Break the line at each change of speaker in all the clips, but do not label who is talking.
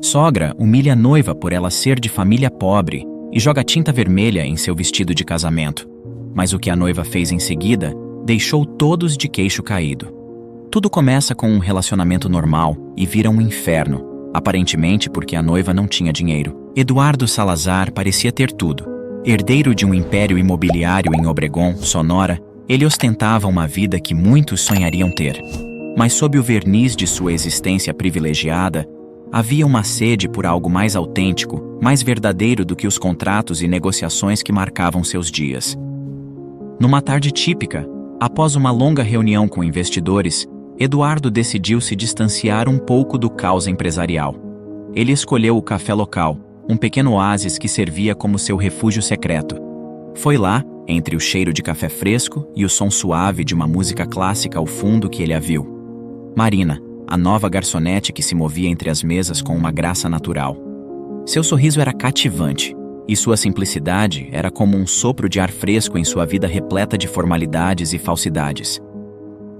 Sogra humilha a noiva por ela ser de família pobre e joga tinta vermelha em seu vestido de casamento. Mas o que a noiva fez em seguida deixou todos de queixo caído. Tudo começa com um relacionamento normal e vira um inferno, aparentemente porque a noiva não tinha dinheiro. Eduardo Salazar parecia ter tudo. Herdeiro de um império imobiliário em Obregón, Sonora, ele ostentava uma vida que muitos sonhariam ter. Mas sob o verniz de sua existência privilegiada, havia uma sede por algo mais autêntico, mais verdadeiro do que os contratos e negociações que marcavam seus dias. Numa tarde típica, após uma longa reunião com investidores, Eduardo decidiu se distanciar um pouco do caos empresarial. Ele escolheu o café local, um pequeno oásis que servia como seu refúgio secreto. Foi lá, entre o cheiro de café fresco e o som suave de uma música clássica ao fundo, que ele a viu. Marina, a nova garçonete que se movia entre as mesas com uma graça natural. Seu sorriso era cativante, e sua simplicidade era como um sopro de ar fresco em sua vida repleta de formalidades e falsidades.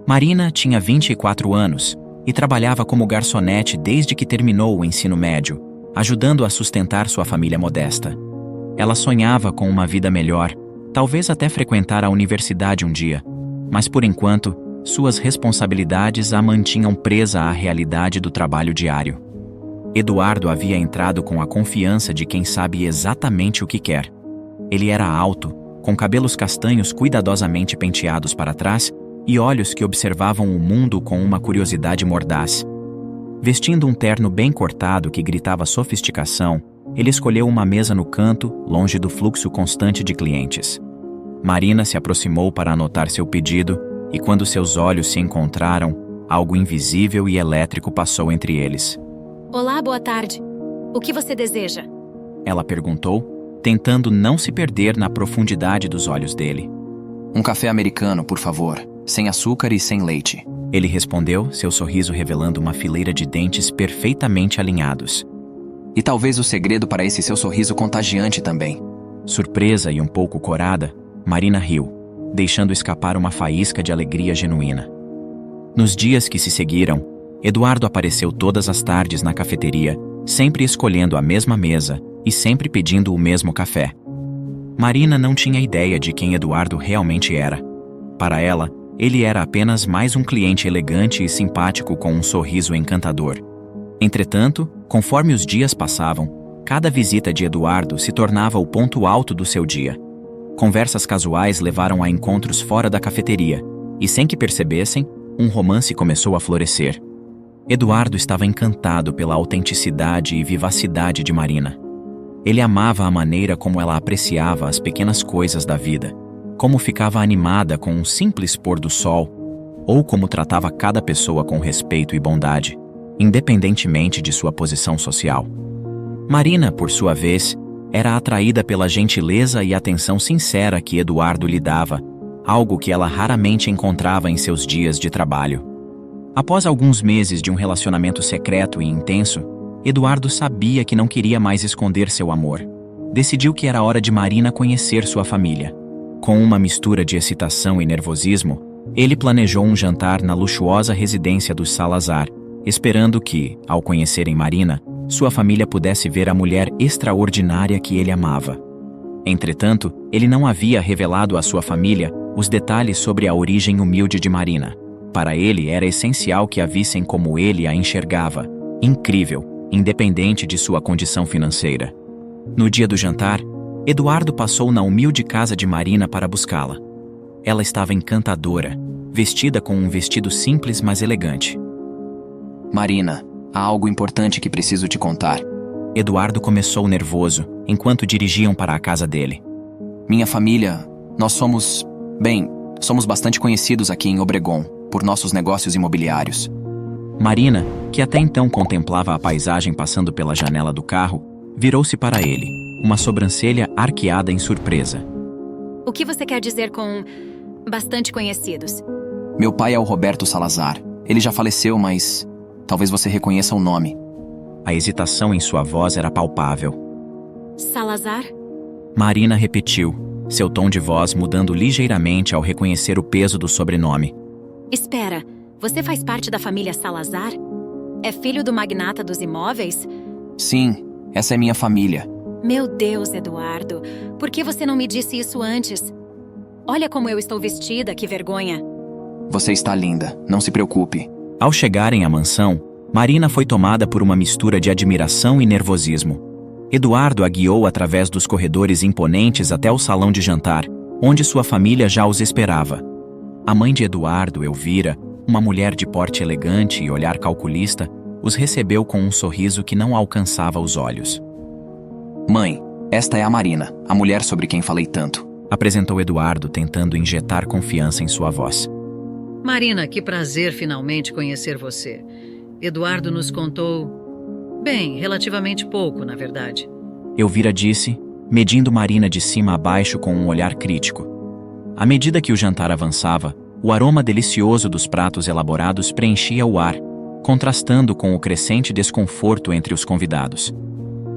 Marina tinha 24 anos e trabalhava como garçonete desde que terminou o ensino médio, ajudando a sustentar sua família modesta. Ela sonhava com uma vida melhor, talvez até frequentar a universidade um dia, mas por enquanto, suas responsabilidades a mantinham presa à realidade do trabalho diário. Eduardo havia entrado com a confiança de quem sabe exatamente o que quer. Ele era alto, com cabelos castanhos cuidadosamente penteados para trás e olhos que observavam o mundo com uma curiosidade mordaz. Vestindo um terno bem cortado que gritava sofisticação, ele escolheu uma mesa no canto, longe do fluxo constante de clientes. Marina se aproximou para anotar seu pedido, e quando seus olhos se encontraram, algo invisível e elétrico passou entre eles.
Olá, boa tarde. O que você deseja?
Ela perguntou, tentando não se perder na profundidade dos olhos dele.
Um café americano, por favor, sem açúcar e sem leite.
Ele respondeu, seu sorriso revelando uma fileira de dentes perfeitamente alinhados.
E talvez o segredo para esse seu sorriso contagiante também.
Surpresa e um pouco corada, Marina riu, deixando escapar uma faísca de alegria genuína. Nos dias que se seguiram, Eduardo apareceu todas as tardes na cafeteria, sempre escolhendo a mesma mesa e sempre pedindo o mesmo café. Marina não tinha ideia de quem Eduardo realmente era. Para ela, ele era apenas mais um cliente elegante e simpático com um sorriso encantador. Entretanto, conforme os dias passavam, cada visita de Eduardo se tornava o ponto alto do seu dia. Conversas casuais levaram a encontros fora da cafeteria, e sem que percebessem, um romance começou a florescer. Eduardo estava encantado pela autenticidade e vivacidade de Marina. Ele amava a maneira como ela apreciava as pequenas coisas da vida, como ficava animada com um simples pôr do sol, ou como tratava cada pessoa com respeito e bondade, independentemente de sua posição social. Marina, por sua vez, era atraída pela gentileza e atenção sincera que Eduardo lhe dava, algo que ela raramente encontrava em seus dias de trabalho. Após alguns meses de um relacionamento secreto e intenso, Eduardo sabia que não queria mais esconder seu amor. Decidiu que era hora de Marina conhecer sua família. Com uma mistura de excitação e nervosismo, ele planejou um jantar na luxuosa residência dos Salazar, esperando que, ao conhecerem Marina, sua família pudesse ver a mulher extraordinária que ele amava. Entretanto, ele não havia revelado à sua família os detalhes sobre a origem humilde de Marina. Para ele era essencial que a vissem como ele a enxergava, incrível, independente de sua condição financeira. No dia do jantar, Eduardo passou na humilde casa de Marina para buscá-la. Ela estava encantadora, vestida com um vestido simples mas elegante.
Marina, há algo importante que preciso te contar.
Eduardo começou nervoso, enquanto dirigiam para a casa dele.
Minha família, nós somos bastante conhecidos aqui em Obregón, por nossos negócios imobiliários.
Marina, que até então contemplava a paisagem passando pela janela do carro, virou-se para ele, uma sobrancelha arqueada em surpresa.
O que você quer dizer com bastante conhecidos?
Meu pai é o Roberto Salazar. Ele já faleceu, mas talvez você reconheça o nome.
A hesitação em sua voz era palpável.
Salazar?
Marina repetiu, seu tom de voz mudando ligeiramente ao reconhecer o peso do sobrenome.
Espera, você faz parte da família Salazar? É filho do magnata dos imóveis?
Sim, essa é minha família.
Meu Deus, Eduardo, por que você não me disse isso antes? Olha como eu estou vestida, que vergonha.
Você está linda, não se preocupe.
Ao chegarem à mansão, Marina foi tomada por uma mistura de admiração e nervosismo. Eduardo a guiou através dos corredores imponentes até o salão de jantar, onde sua família já os esperava. A mãe de Eduardo, Elvira, uma mulher de porte elegante e olhar calculista, os recebeu com um sorriso que não alcançava os olhos.
Mãe, esta é a Marina, a mulher sobre quem falei tanto.
Apresentou Eduardo, tentando injetar confiança em sua voz.
Marina, que prazer finalmente conhecer você. Eduardo nos contou... bem, relativamente pouco, na verdade.
Elvira disse, medindo Marina de cima a baixo com um olhar crítico. À medida que o jantar avançava, o aroma delicioso dos pratos elaborados preenchia o ar, contrastando com o crescente desconforto entre os convidados.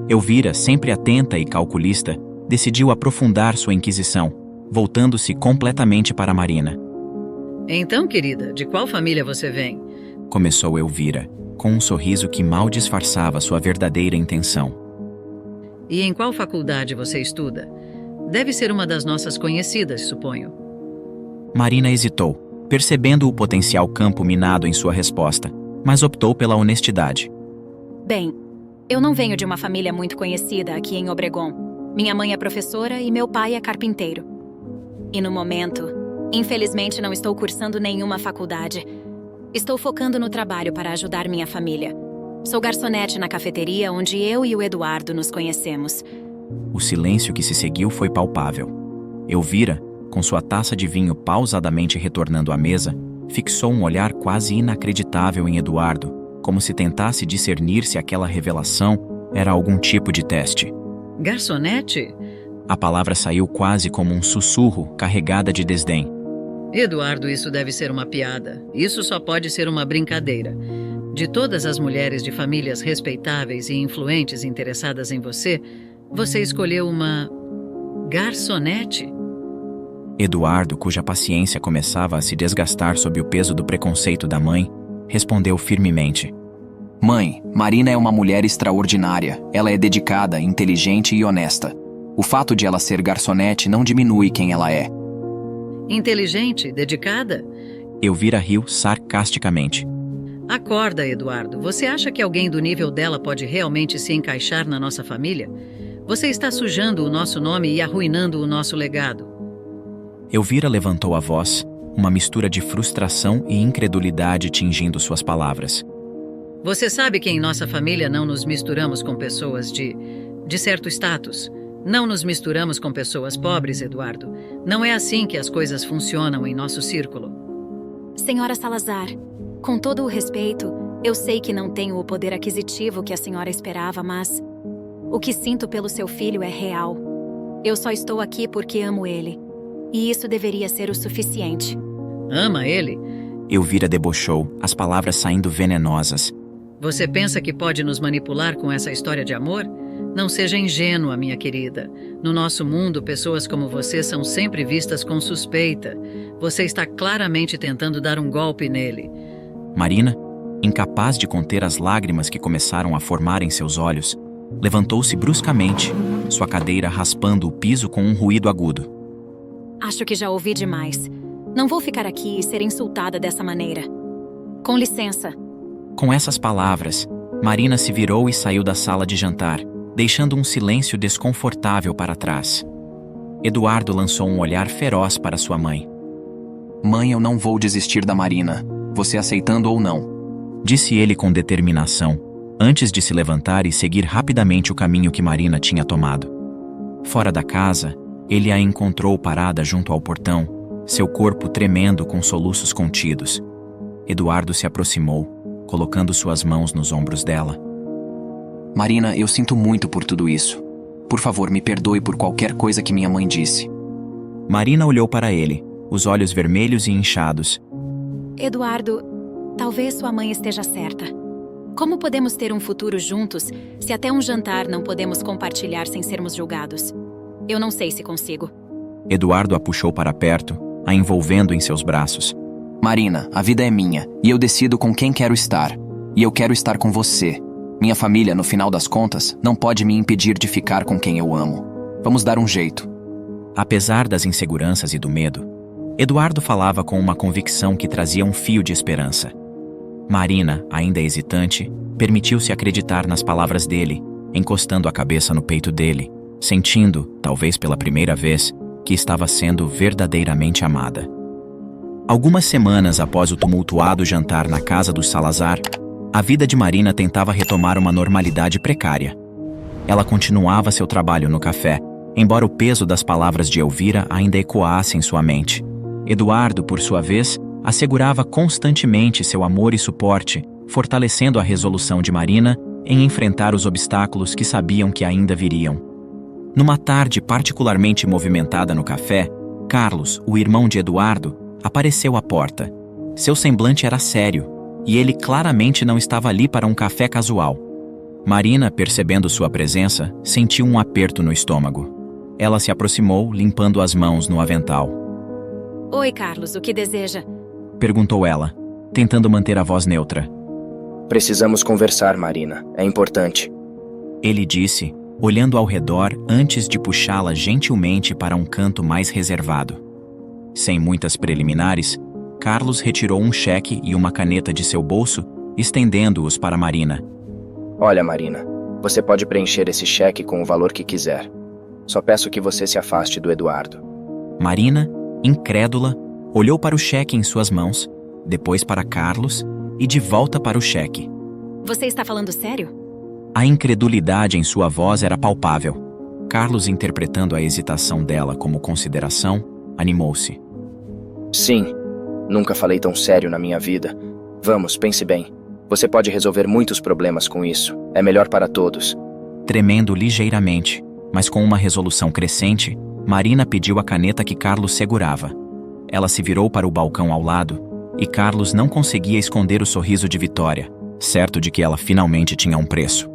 Elvira, sempre atenta e calculista, decidiu aprofundar sua inquisição, voltando-se completamente para Marina.
Então, querida, de qual família você vem?
Começou Elvira, com um sorriso que mal disfarçava sua verdadeira intenção.
E em qual faculdade você estuda? Deve ser uma das nossas conhecidas, suponho.
Marina hesitou, percebendo o potencial campo minado em sua resposta, mas optou pela honestidade.
Bem, eu não venho de uma família muito conhecida aqui em Obregon. Minha mãe é professora e meu pai é carpinteiro. E no momento, infelizmente não estou cursando nenhuma faculdade. Estou focando no trabalho para ajudar minha família. Sou garçonete na cafeteria onde eu e o Eduardo nos conhecemos.
O silêncio que se seguiu foi palpável. Elvira, com sua taça de vinho pausadamente retornando à mesa, fixou um olhar quase inacreditável em Eduardo, como se tentasse discernir se aquela revelação era algum tipo de teste.
Garçonete?
A palavra saiu quase como um sussurro, carregada de desdém.
Eduardo, isso deve ser uma piada. Isso só pode ser uma brincadeira. De todas as mulheres de famílias respeitáveis e influentes interessadas em você, você escolheu uma... garçonete?
Eduardo, cuja paciência começava a se desgastar sob o peso do preconceito da mãe, respondeu firmemente.
Mãe, Marina é uma mulher extraordinária. Ela é dedicada, inteligente e honesta. O fato de ela ser garçonete não diminui quem ela é.
Inteligente, dedicada?
Elvira riu sarcasticamente.
Acorda, Eduardo. Você acha que alguém do nível dela pode realmente se encaixar na nossa família? Você está sujando o nosso nome e arruinando o nosso legado.
Elvira levantou a voz, uma mistura de frustração e incredulidade tingindo suas palavras.
Você sabe que em nossa família não nos misturamos com pessoas de certo status. Não nos misturamos com pessoas pobres, Eduardo. Não é assim que as coisas funcionam em nosso círculo.
Senhora Salazar, com todo o respeito, eu sei que não tenho o poder aquisitivo que a senhora esperava, mas o que sinto pelo seu filho é real. Eu só estou aqui porque amo ele. E isso deveria ser o suficiente.
Ama ele?
Elvira debochou, as palavras saindo venenosas.
Você pensa que pode nos manipular com essa história de amor? Não seja ingênua, minha querida. No nosso mundo, pessoas como você são sempre vistas com suspeita. Você está claramente tentando dar um golpe nele.
Marina, incapaz de conter as lágrimas que começaram a formar em seus olhos, levantou-se bruscamente, sua cadeira raspando o piso com um ruído agudo.
Acho que já ouvi demais. Não vou ficar aqui e ser insultada dessa maneira. Com licença.
Com essas palavras, Marina se virou e saiu da sala de jantar, deixando um silêncio desconfortável para trás. Eduardo lançou um olhar feroz para sua mãe.
Mãe, eu não vou desistir da Marina, você aceitando ou não.
Disse ele com determinação, antes de se levantar e seguir rapidamente o caminho que Marina tinha tomado. Fora da casa, ele a encontrou parada junto ao portão, seu corpo tremendo com soluços contidos. Eduardo se aproximou, colocando suas mãos nos ombros dela.
Marina, eu sinto muito por tudo isso. Por favor, me perdoe por qualquer coisa que minha mãe disse.
Marina olhou para ele, os olhos vermelhos e inchados.
Eduardo, talvez sua mãe esteja certa. Como podemos ter um futuro juntos se até um jantar não podemos compartilhar sem sermos julgados? Eu não sei se consigo.
Eduardo a puxou para perto, a envolvendo em seus braços.
Marina, a vida é minha, e eu decido com quem quero estar. E eu quero estar com você. Minha família, no final das contas, não pode me impedir de ficar com quem eu amo. Vamos dar um jeito.
Apesar das inseguranças e do medo, Eduardo falava com uma convicção que trazia um fio de esperança. Marina, ainda hesitante, permitiu-se acreditar nas palavras dele, encostando a cabeça no peito dele, sentindo, talvez pela primeira vez, que estava sendo verdadeiramente amada. Algumas semanas após o tumultuado jantar na casa dos Salazar, a vida de Marina tentava retomar uma normalidade precária. Ela continuava seu trabalho no café, embora o peso das palavras de Elvira ainda ecoasse em sua mente. Eduardo, por sua vez, assegurava constantemente seu amor e suporte, fortalecendo a resolução de Marina em enfrentar os obstáculos que sabiam que ainda viriam. Numa tarde particularmente movimentada no café, Carlos, o irmão de Eduardo, apareceu à porta. Seu semblante era sério, e ele claramente não estava ali para um café casual. Marina, percebendo sua presença, sentiu um aperto no estômago. Ela se aproximou, limpando as mãos no avental.
Oi, Carlos, o que deseja?
Perguntou ela, tentando manter a voz neutra.
Precisamos conversar, Marina. É importante.
Ele disse, olhando ao redor antes de puxá-la gentilmente para um canto mais reservado. Sem muitas preliminares, Carlos retirou um cheque e uma caneta de seu bolso, estendendo-os para Marina.
Olha, Marina, você pode preencher esse cheque com o valor que quiser. Só peço que você se afaste do Eduardo.
Marina, incrédula, olhou para o cheque em suas mãos, depois para Carlos e de volta para o cheque.
Você está falando sério?
A incredulidade em sua voz era palpável. Carlos, interpretando a hesitação dela como consideração, animou-se.
Sim, nunca falei tão sério na minha vida. Vamos, pense bem. Você pode resolver muitos problemas com isso. É melhor para todos.
Tremendo ligeiramente, mas com uma resolução crescente, Marina pediu a caneta que Carlos segurava. Ela se virou para o balcão ao lado, e Carlos não conseguia esconder o sorriso de vitória, certo de que ela finalmente tinha um preço.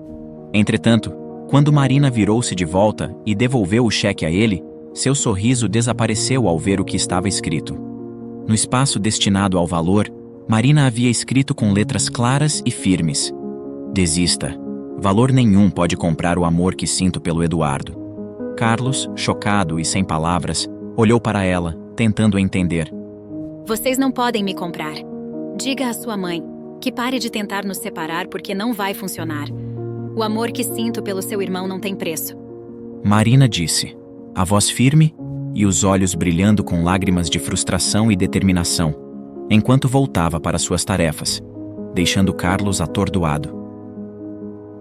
Entretanto, quando Marina virou-se de volta e devolveu o cheque a ele, seu sorriso desapareceu ao ver o que estava escrito. No espaço destinado ao valor, Marina havia escrito com letras claras e firmes: Desista. Valor nenhum pode comprar o amor que sinto pelo Eduardo. Carlos, chocado e sem palavras, olhou para ela, tentando entender.
Vocês não podem me comprar. Diga à sua mãe que pare de tentar nos separar porque não vai funcionar. O amor que sinto pelo seu irmão não tem preço.
Marina disse, a voz firme e os olhos brilhando com lágrimas de frustração e determinação, enquanto voltava para suas tarefas, deixando Carlos atordoado.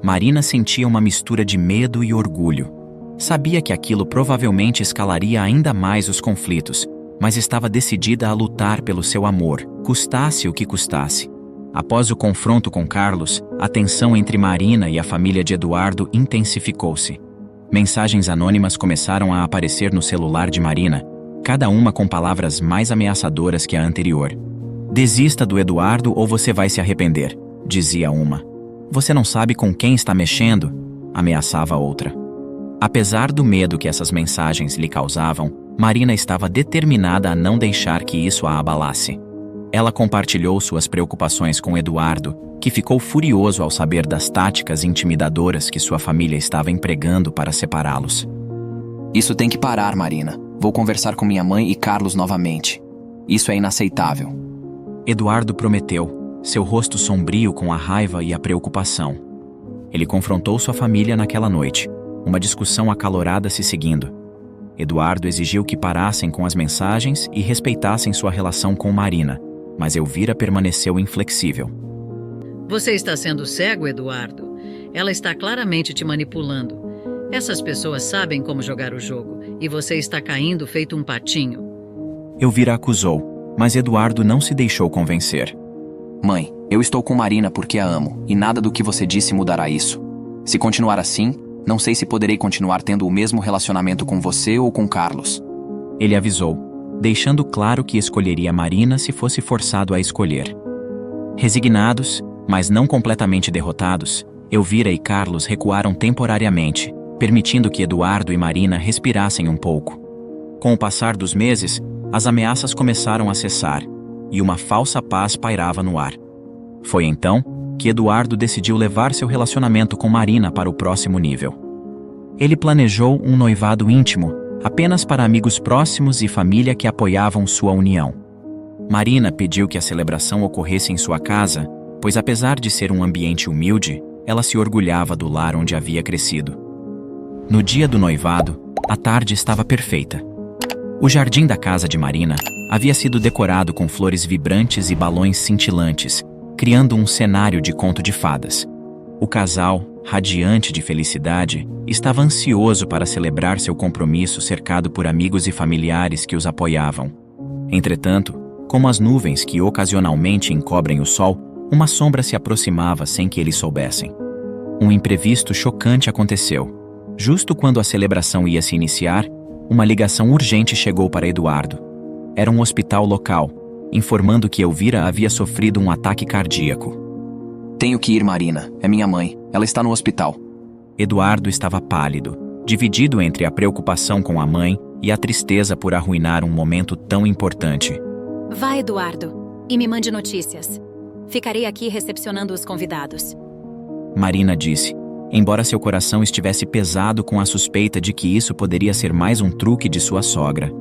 Marina sentia uma mistura de medo e orgulho. Sabia que aquilo provavelmente escalaria ainda mais os conflitos, mas estava decidida a lutar pelo seu amor, custasse o que custasse. Após o confronto com Carlos, a tensão entre Marina e a família de Eduardo intensificou-se. Mensagens anônimas começaram a aparecer no celular de Marina, cada uma com palavras mais ameaçadoras que a anterior. Desista do Eduardo ou você vai se arrepender, dizia uma. Você não sabe com quem está mexendo, ameaçava a outra. Apesar do medo que essas mensagens lhe causavam, Marina estava determinada a não deixar que isso a abalasse. Ela compartilhou suas preocupações com Eduardo, que ficou furioso ao saber das táticas intimidadoras que sua família estava empregando para separá-los.
Isso tem que parar, Marina. Vou conversar com minha mãe e Carlos novamente. Isso é inaceitável.
Eduardo prometeu, seu rosto sombrio com a raiva e a preocupação. Ele confrontou sua família naquela noite, uma discussão acalorada se seguindo. Eduardo exigiu que parassem com as mensagens e respeitassem sua relação com Marina, mas Elvira permaneceu inflexível.
Você está sendo cego, Eduardo. Ela está claramente te manipulando. Essas pessoas sabem como jogar o jogo, e você está caindo feito um patinho.
Elvira acusou, mas Eduardo não se deixou convencer.
Mãe, eu estou com Marina porque a amo, e nada do que você disse mudará isso. Se continuar assim, não sei se poderei continuar tendo o mesmo relacionamento com você ou com Carlos.
Ele avisou, deixando claro que escolheria Marina se fosse forçado a escolher. Resignados, mas não completamente derrotados, Elvira e Carlos recuaram temporariamente, permitindo que Eduardo e Marina respirassem um pouco. Com o passar dos meses, as ameaças começaram a cessar, e uma falsa paz pairava no ar. Foi então que Eduardo decidiu levar seu relacionamento com Marina para o próximo nível. Ele planejou um noivado íntimo, apenas para amigos próximos e família que apoiavam sua união. Marina pediu que a celebração ocorresse em sua casa, pois apesar de ser um ambiente humilde, ela se orgulhava do lar onde havia crescido. No dia do noivado, a tarde estava perfeita. O jardim da casa de Marina havia sido decorado com flores vibrantes e balões cintilantes, criando um cenário de conto de fadas. O casal, radiante de felicidade, estava ansioso para celebrar seu compromisso cercado por amigos e familiares que os apoiavam. Entretanto, como as nuvens que ocasionalmente encobrem o sol, uma sombra se aproximava sem que eles soubessem. Um imprevisto chocante aconteceu. Justo quando a celebração ia se iniciar, uma ligação urgente chegou para Eduardo. Era um hospital local, informando que Elvira havia sofrido um ataque cardíaco.
Tenho que ir, Marina. É minha mãe. Ela está no hospital.
Eduardo estava pálido, dividido entre a preocupação com a mãe e a tristeza por arruinar um momento tão importante.
Vá, Eduardo, e me mande notícias. Ficarei aqui recepcionando os convidados.
Marina disse, embora seu coração estivesse pesado com a suspeita de que isso poderia ser mais um truque de sua sogra.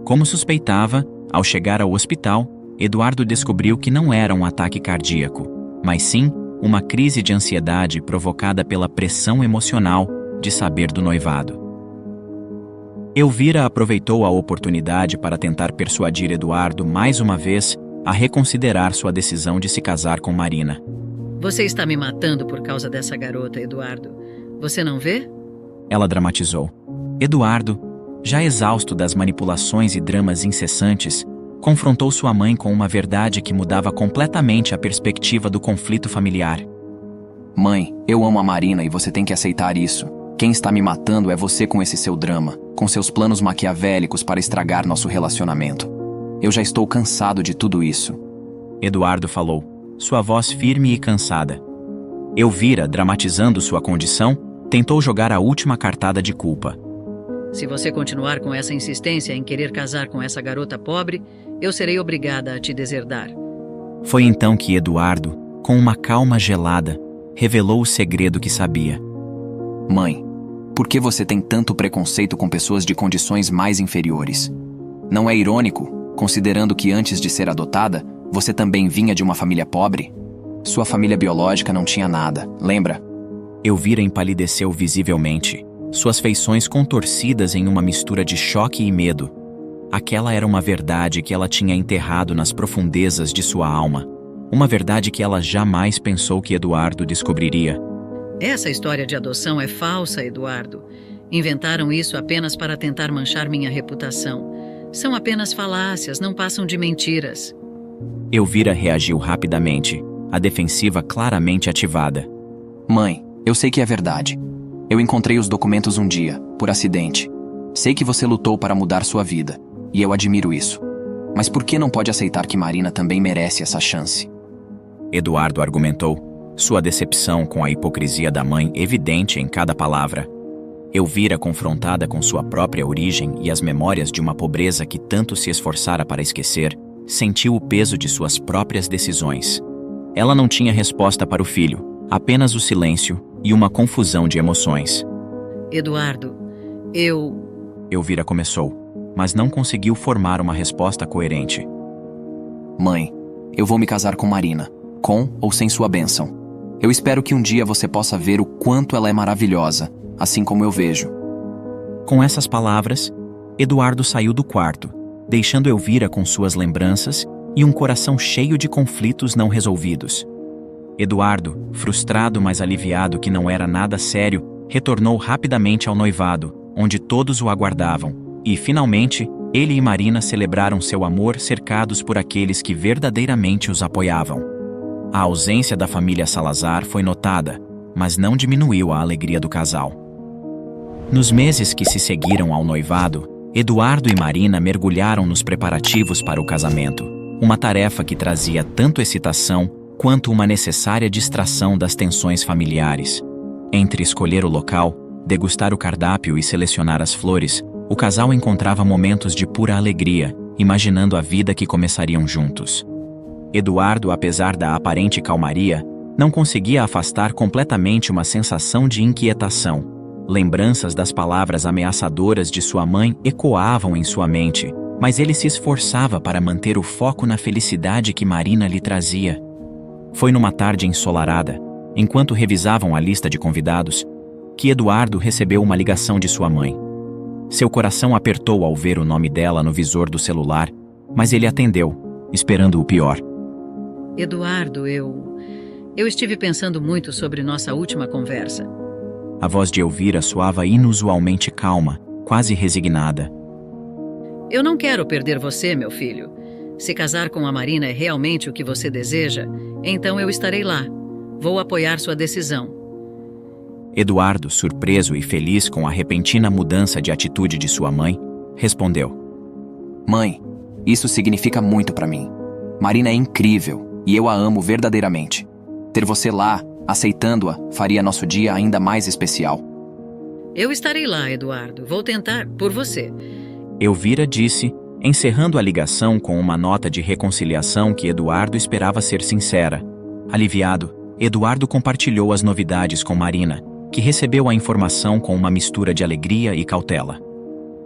Como suspeitava, ao chegar ao hospital, Eduardo descobriu que não era um ataque cardíaco, mas sim uma crise de ansiedade provocada pela pressão emocional de saber do noivado. Elvira aproveitou a oportunidade para tentar persuadir Eduardo mais uma vez a reconsiderar sua decisão de se casar com Marina.
Você está me matando por causa dessa garota, Eduardo. Você não vê?
Ela dramatizou. Eduardo, já exausto das manipulações e dramas incessantes, confrontou sua mãe com uma verdade que mudava completamente a perspectiva do conflito familiar.
Mãe, eu amo a Marina e você tem que aceitar isso. Quem está me matando é você com esse seu drama, com seus planos maquiavélicos para estragar nosso relacionamento. Eu já estou cansado de tudo isso.
Eduardo falou, sua voz firme e cansada. Elvira, dramatizando sua condição, tentou jogar a última cartada de culpa.
Se você continuar com essa insistência em querer casar com essa garota pobre, eu serei obrigada a te deserdar.
Foi então que Eduardo, com uma calma gelada, revelou o segredo que sabia.
Mãe, por que você tem tanto preconceito com pessoas de condições mais inferiores? Não é irônico, considerando que antes de ser adotada, você também vinha de uma família pobre? Sua família biológica não tinha nada, lembra?
Elvira empalideceu visivelmente, suas feições contorcidas em uma mistura de choque e medo. Aquela era uma verdade que ela tinha enterrado nas profundezas de sua alma. Uma verdade que ela jamais pensou que Eduardo descobriria.
Essa história de adoção é falsa, Eduardo. Inventaram isso apenas para tentar manchar minha reputação. São apenas falácias, não passam de mentiras.
Elvira reagiu rapidamente, a defensiva claramente ativada.
Mãe, eu sei que é verdade. Eu encontrei os documentos um dia, por acidente. Sei que você lutou para mudar sua vida, e eu admiro isso. Mas por que não pode aceitar que Marina também merece essa chance?
Eduardo argumentou, sua decepção com a hipocrisia da mãe evidente em cada palavra. Elvira, confrontada com sua própria origem e as memórias de uma pobreza que tanto se esforçara para esquecer, sentiu o peso de suas próprias decisões. Ela não tinha resposta para o filho, apenas o silêncio e uma confusão de emoções.
Eduardo,
Elvira começou, mas não conseguiu formar uma resposta coerente.
Mãe, eu vou me casar com Marina, com ou sem sua bênção. Eu espero que um dia você possa ver o quanto ela é maravilhosa, assim como eu vejo.
Com essas palavras, Eduardo saiu do quarto, deixando Elvira com suas lembranças e um coração cheio de conflitos não resolvidos. Eduardo, frustrado mas aliviado que não era nada sério, retornou rapidamente ao noivado, onde todos o aguardavam, e, finalmente, ele e Marina celebraram seu amor cercados por aqueles que verdadeiramente os apoiavam. A ausência da família Salazar foi notada, mas não diminuiu a alegria do casal. Nos meses que se seguiram ao noivado, Eduardo e Marina mergulharam nos preparativos para o casamento, uma tarefa que trazia tanto excitação quanto uma necessária distração das tensões familiares. Entre escolher o local, degustar o cardápio e selecionar as flores, o casal encontrava momentos de pura alegria, imaginando a vida que começariam juntos. Eduardo, apesar da aparente calmaria, não conseguia afastar completamente uma sensação de inquietação. Lembranças das palavras ameaçadoras de sua mãe ecoavam em sua mente, mas ele se esforçava para manter o foco na felicidade que Marina lhe trazia. Foi numa tarde ensolarada, enquanto revisavam a lista de convidados, que Eduardo recebeu uma ligação de sua mãe. Seu coração apertou ao ver o nome dela no visor do celular, mas ele atendeu, esperando o pior.
Eduardo, eu estive pensando muito sobre nossa última conversa.
A voz de Elvira soava inusualmente calma, quase resignada.
Eu não quero perder você, meu filho. Se casar com a Marina é realmente o que você deseja, então eu estarei lá. Vou apoiar sua decisão.
Eduardo, surpreso e feliz com a repentina mudança de atitude de sua mãe, respondeu:
Mãe, isso significa muito para mim. Marina é incrível e eu a amo verdadeiramente. Ter você lá, aceitando-a, faria nosso dia ainda mais especial.
Eu estarei lá, Eduardo. Vou tentar por você.
Elvira disse, encerrando a ligação com uma nota de reconciliação que Eduardo esperava ser sincera. Aliviado, Eduardo compartilhou as novidades com Marina, que recebeu a informação com uma mistura de alegria e cautela.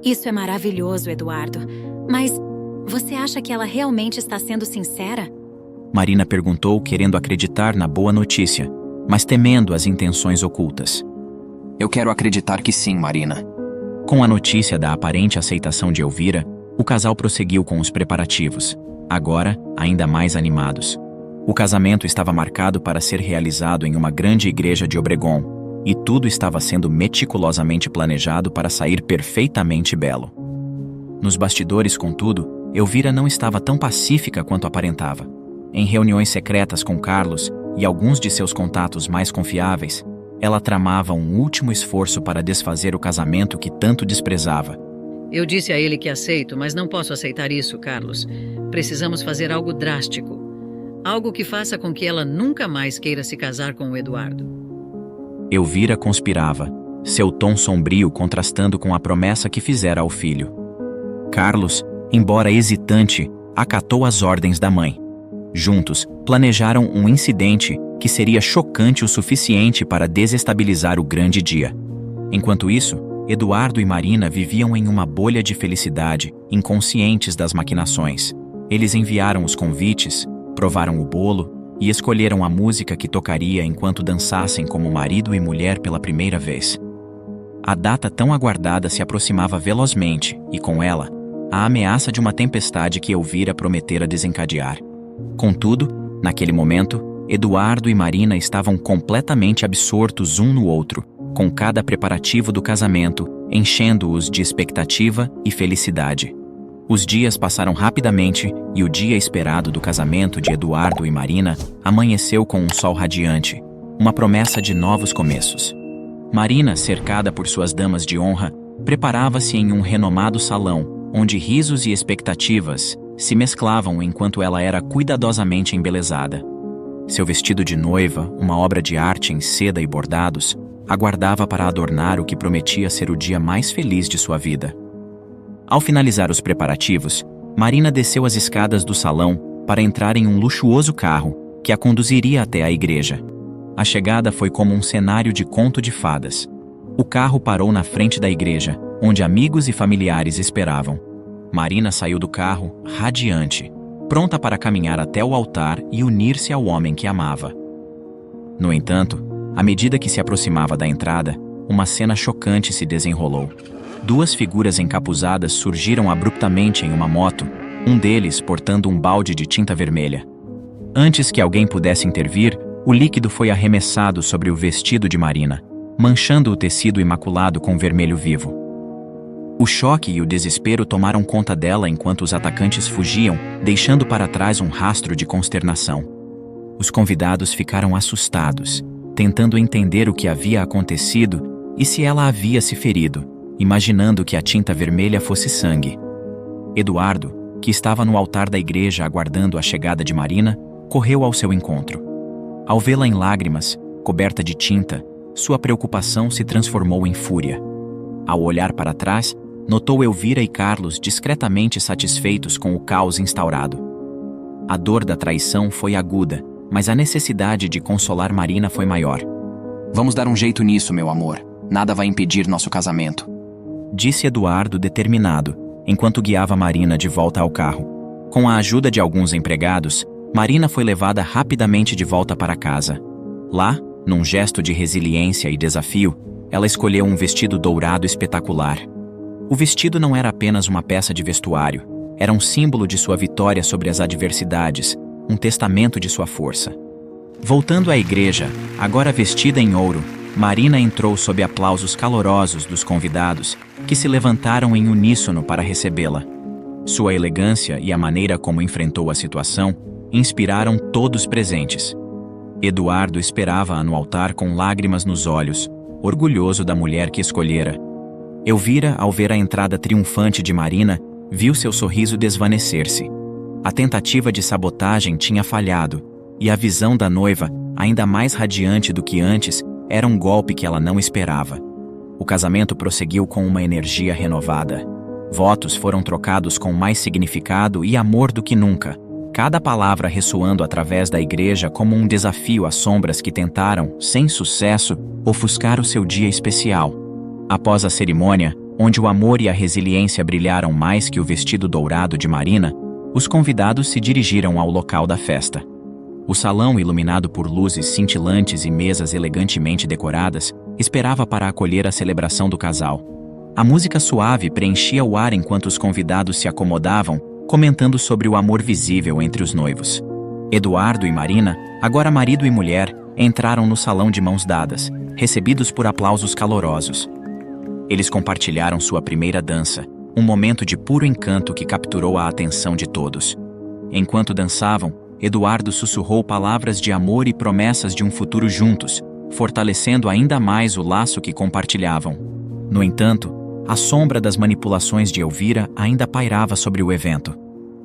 Isso é maravilhoso, Eduardo. Mas você acha que ela realmente está sendo sincera?
Marina perguntou, querendo acreditar na boa notícia, mas temendo as intenções ocultas.
Eu quero acreditar que sim, Marina.
Com a notícia da aparente aceitação de Elvira, o casal prosseguiu com os preparativos, agora ainda mais animados. O casamento estava marcado para ser realizado em uma grande igreja de Obregón, e tudo estava sendo meticulosamente planejado para sair perfeitamente belo. Nos bastidores, contudo, Elvira não estava tão pacífica quanto aparentava. Em reuniões secretas com Carlos e alguns de seus contatos mais confiáveis, ela tramava um último esforço para desfazer o casamento que tanto desprezava.
Eu disse a ele que aceito, mas não posso aceitar isso, Carlos. Precisamos fazer algo drástico. Algo que faça com que ela nunca mais queira se casar com o Eduardo.
Elvira conspirava, seu tom sombrio contrastando com a promessa que fizera ao filho. Carlos, embora hesitante, acatou as ordens da mãe. Juntos, planejaram um incidente que seria chocante o suficiente para desestabilizar o grande dia. Enquanto isso, Eduardo e Marina viviam em uma bolha de felicidade, inconscientes das maquinações. Eles enviaram os convites, provaram o bolo e escolheram a música que tocaria enquanto dançassem como marido e mulher pela primeira vez. A data tão aguardada se aproximava velozmente e, com ela, a ameaça de uma tempestade que Elvira prometera desencadear. Contudo, naquele momento, Eduardo e Marina estavam completamente absortos um no outro, com cada preparativo do casamento enchendo-os de expectativa e felicidade. Os dias passaram rapidamente e o dia esperado do casamento de Eduardo e Marina amanheceu com um sol radiante, uma promessa de novos começos. Marina, cercada por suas damas de honra, preparava-se em um renomado salão, onde risos e expectativas se mesclavam enquanto ela era cuidadosamente embelezada. Seu vestido de noiva, uma obra de arte em seda e bordados, aguardava para adornar o que prometia ser o dia mais feliz de sua vida. Ao finalizar os preparativos, Marina desceu as escadas do salão para entrar em um luxuoso carro que a conduziria até a igreja. A chegada foi como um cenário de conto de fadas. O carro parou na frente da igreja, onde amigos e familiares esperavam. Marina saiu do carro, radiante, pronta para caminhar até o altar e unir-se ao homem que amava. No entanto, à medida que se aproximava da entrada, uma cena chocante se desenrolou. Duas figuras encapuzadas surgiram abruptamente em uma moto, um deles portando um balde de tinta vermelha. Antes que alguém pudesse intervir, o líquido foi arremessado sobre o vestido de Marina, manchando o tecido imaculado com vermelho vivo. O choque e o desespero tomaram conta dela enquanto os atacantes fugiam, deixando para trás um rastro de consternação. Os convidados ficaram assustados, tentando entender o que havia acontecido e se ela havia se ferido, imaginando que a tinta vermelha fosse sangue. Eduardo, que estava no altar da igreja aguardando a chegada de Marina, correu ao seu encontro. Ao vê-la em lágrimas, coberta de tinta, sua preocupação se transformou em fúria. Ao olhar para trás, notou Elvira e Carlos discretamente satisfeitos com o caos instaurado. A dor da traição foi aguda, mas a necessidade de consolar Marina foi maior.
Vamos dar um jeito nisso, meu amor. Nada vai impedir nosso casamento.
Disse Eduardo determinado, enquanto guiava Marina de volta ao carro. Com a ajuda de alguns empregados, Marina foi levada rapidamente de volta para casa. Lá, num gesto de resiliência e desafio, ela escolheu um vestido dourado espetacular. O vestido não era apenas uma peça de vestuário, era um símbolo de sua vitória sobre as adversidades, um testamento de sua força. Voltando à igreja, agora vestida em ouro, Marina entrou sob aplausos calorosos dos convidados, que se levantaram em uníssono para recebê-la. Sua elegância e a maneira como enfrentou a situação inspiraram todos presentes. Eduardo esperava-a no altar com lágrimas nos olhos, orgulhoso da mulher que escolhera. Elvira, ao ver a entrada triunfante de Marina, viu seu sorriso desvanecer-se. A tentativa de sabotagem tinha falhado, e a visão da noiva, ainda mais radiante do que antes, era um golpe que ela não esperava. O casamento prosseguiu com uma energia renovada. Votos foram trocados com mais significado e amor do que nunca, cada palavra ressoando através da igreja como um desafio às sombras que tentaram, sem sucesso, ofuscar o seu dia especial. Após a cerimônia, onde o amor e a resiliência brilharam mais que o vestido dourado de Marina, os convidados se dirigiram ao local da festa. O salão, iluminado por luzes cintilantes e mesas elegantemente decoradas, esperava para acolher a celebração do casal. A música suave preenchia o ar enquanto os convidados se acomodavam, comentando sobre o amor visível entre os noivos. Eduardo e Marina, agora marido e mulher, entraram no salão de mãos dadas, recebidos por aplausos calorosos. Eles compartilharam sua primeira dança, um momento de puro encanto que capturou a atenção de todos. Enquanto dançavam, Eduardo sussurrou palavras de amor e promessas de um futuro juntos, fortalecendo ainda mais o laço que compartilhavam. No entanto, a sombra das manipulações de Elvira ainda pairava sobre o evento.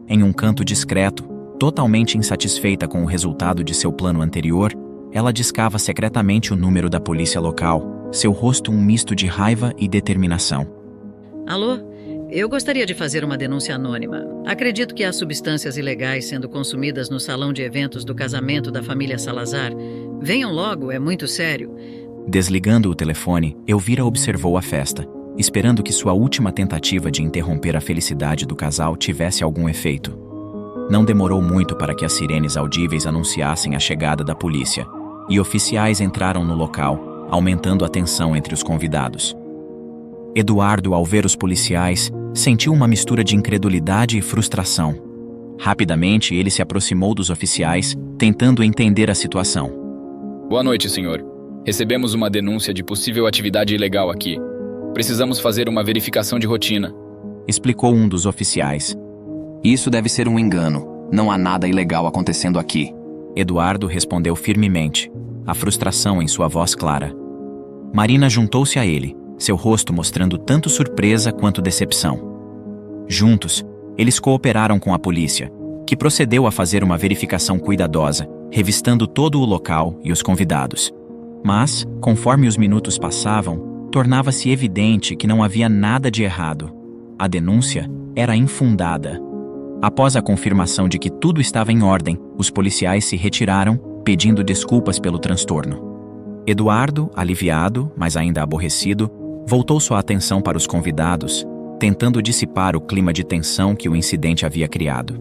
Em um canto discreto, totalmente insatisfeita com o resultado de seu plano anterior, ela discava secretamente o número da polícia local, seu rosto um misto de raiva e determinação.
Alô? Eu gostaria de fazer uma denúncia anônima. Acredito que há substâncias ilegais sendo consumidas no salão de eventos do casamento da família Salazar. Venham logo, é muito sério.
Desligando o telefone, Elvira observou a festa, esperando que sua última tentativa de interromper a felicidade do casal tivesse algum efeito. Não demorou muito para que as sirenes audíveis anunciassem a chegada da polícia, e oficiais entraram no local, aumentando a tensão entre os convidados. Eduardo, ao ver os policiais, sentiu uma mistura de incredulidade e frustração. Rapidamente, ele se aproximou dos oficiais, tentando entender a situação.
Boa noite, senhor. Recebemos uma denúncia de possível atividade ilegal aqui. Precisamos fazer uma verificação de rotina,
explicou um dos oficiais.
Isso deve ser um engano. Não há nada ilegal acontecendo aqui.
Eduardo respondeu firmemente, a frustração em sua voz clara. Marina juntou-se a ele, seu rosto mostrando tanto surpresa quanto decepção. Juntos, eles cooperaram com a polícia, que procedeu a fazer uma verificação cuidadosa, revistando todo o local e os convidados. Mas, conforme os minutos passavam, tornava-se evidente que não havia nada de errado. A denúncia era infundada. Após a confirmação de que tudo estava em ordem, os policiais se retiraram, pedindo desculpas pelo transtorno. Eduardo, aliviado, mas ainda aborrecido, voltou sua atenção para os convidados, tentando dissipar o clima de tensão que o incidente havia criado.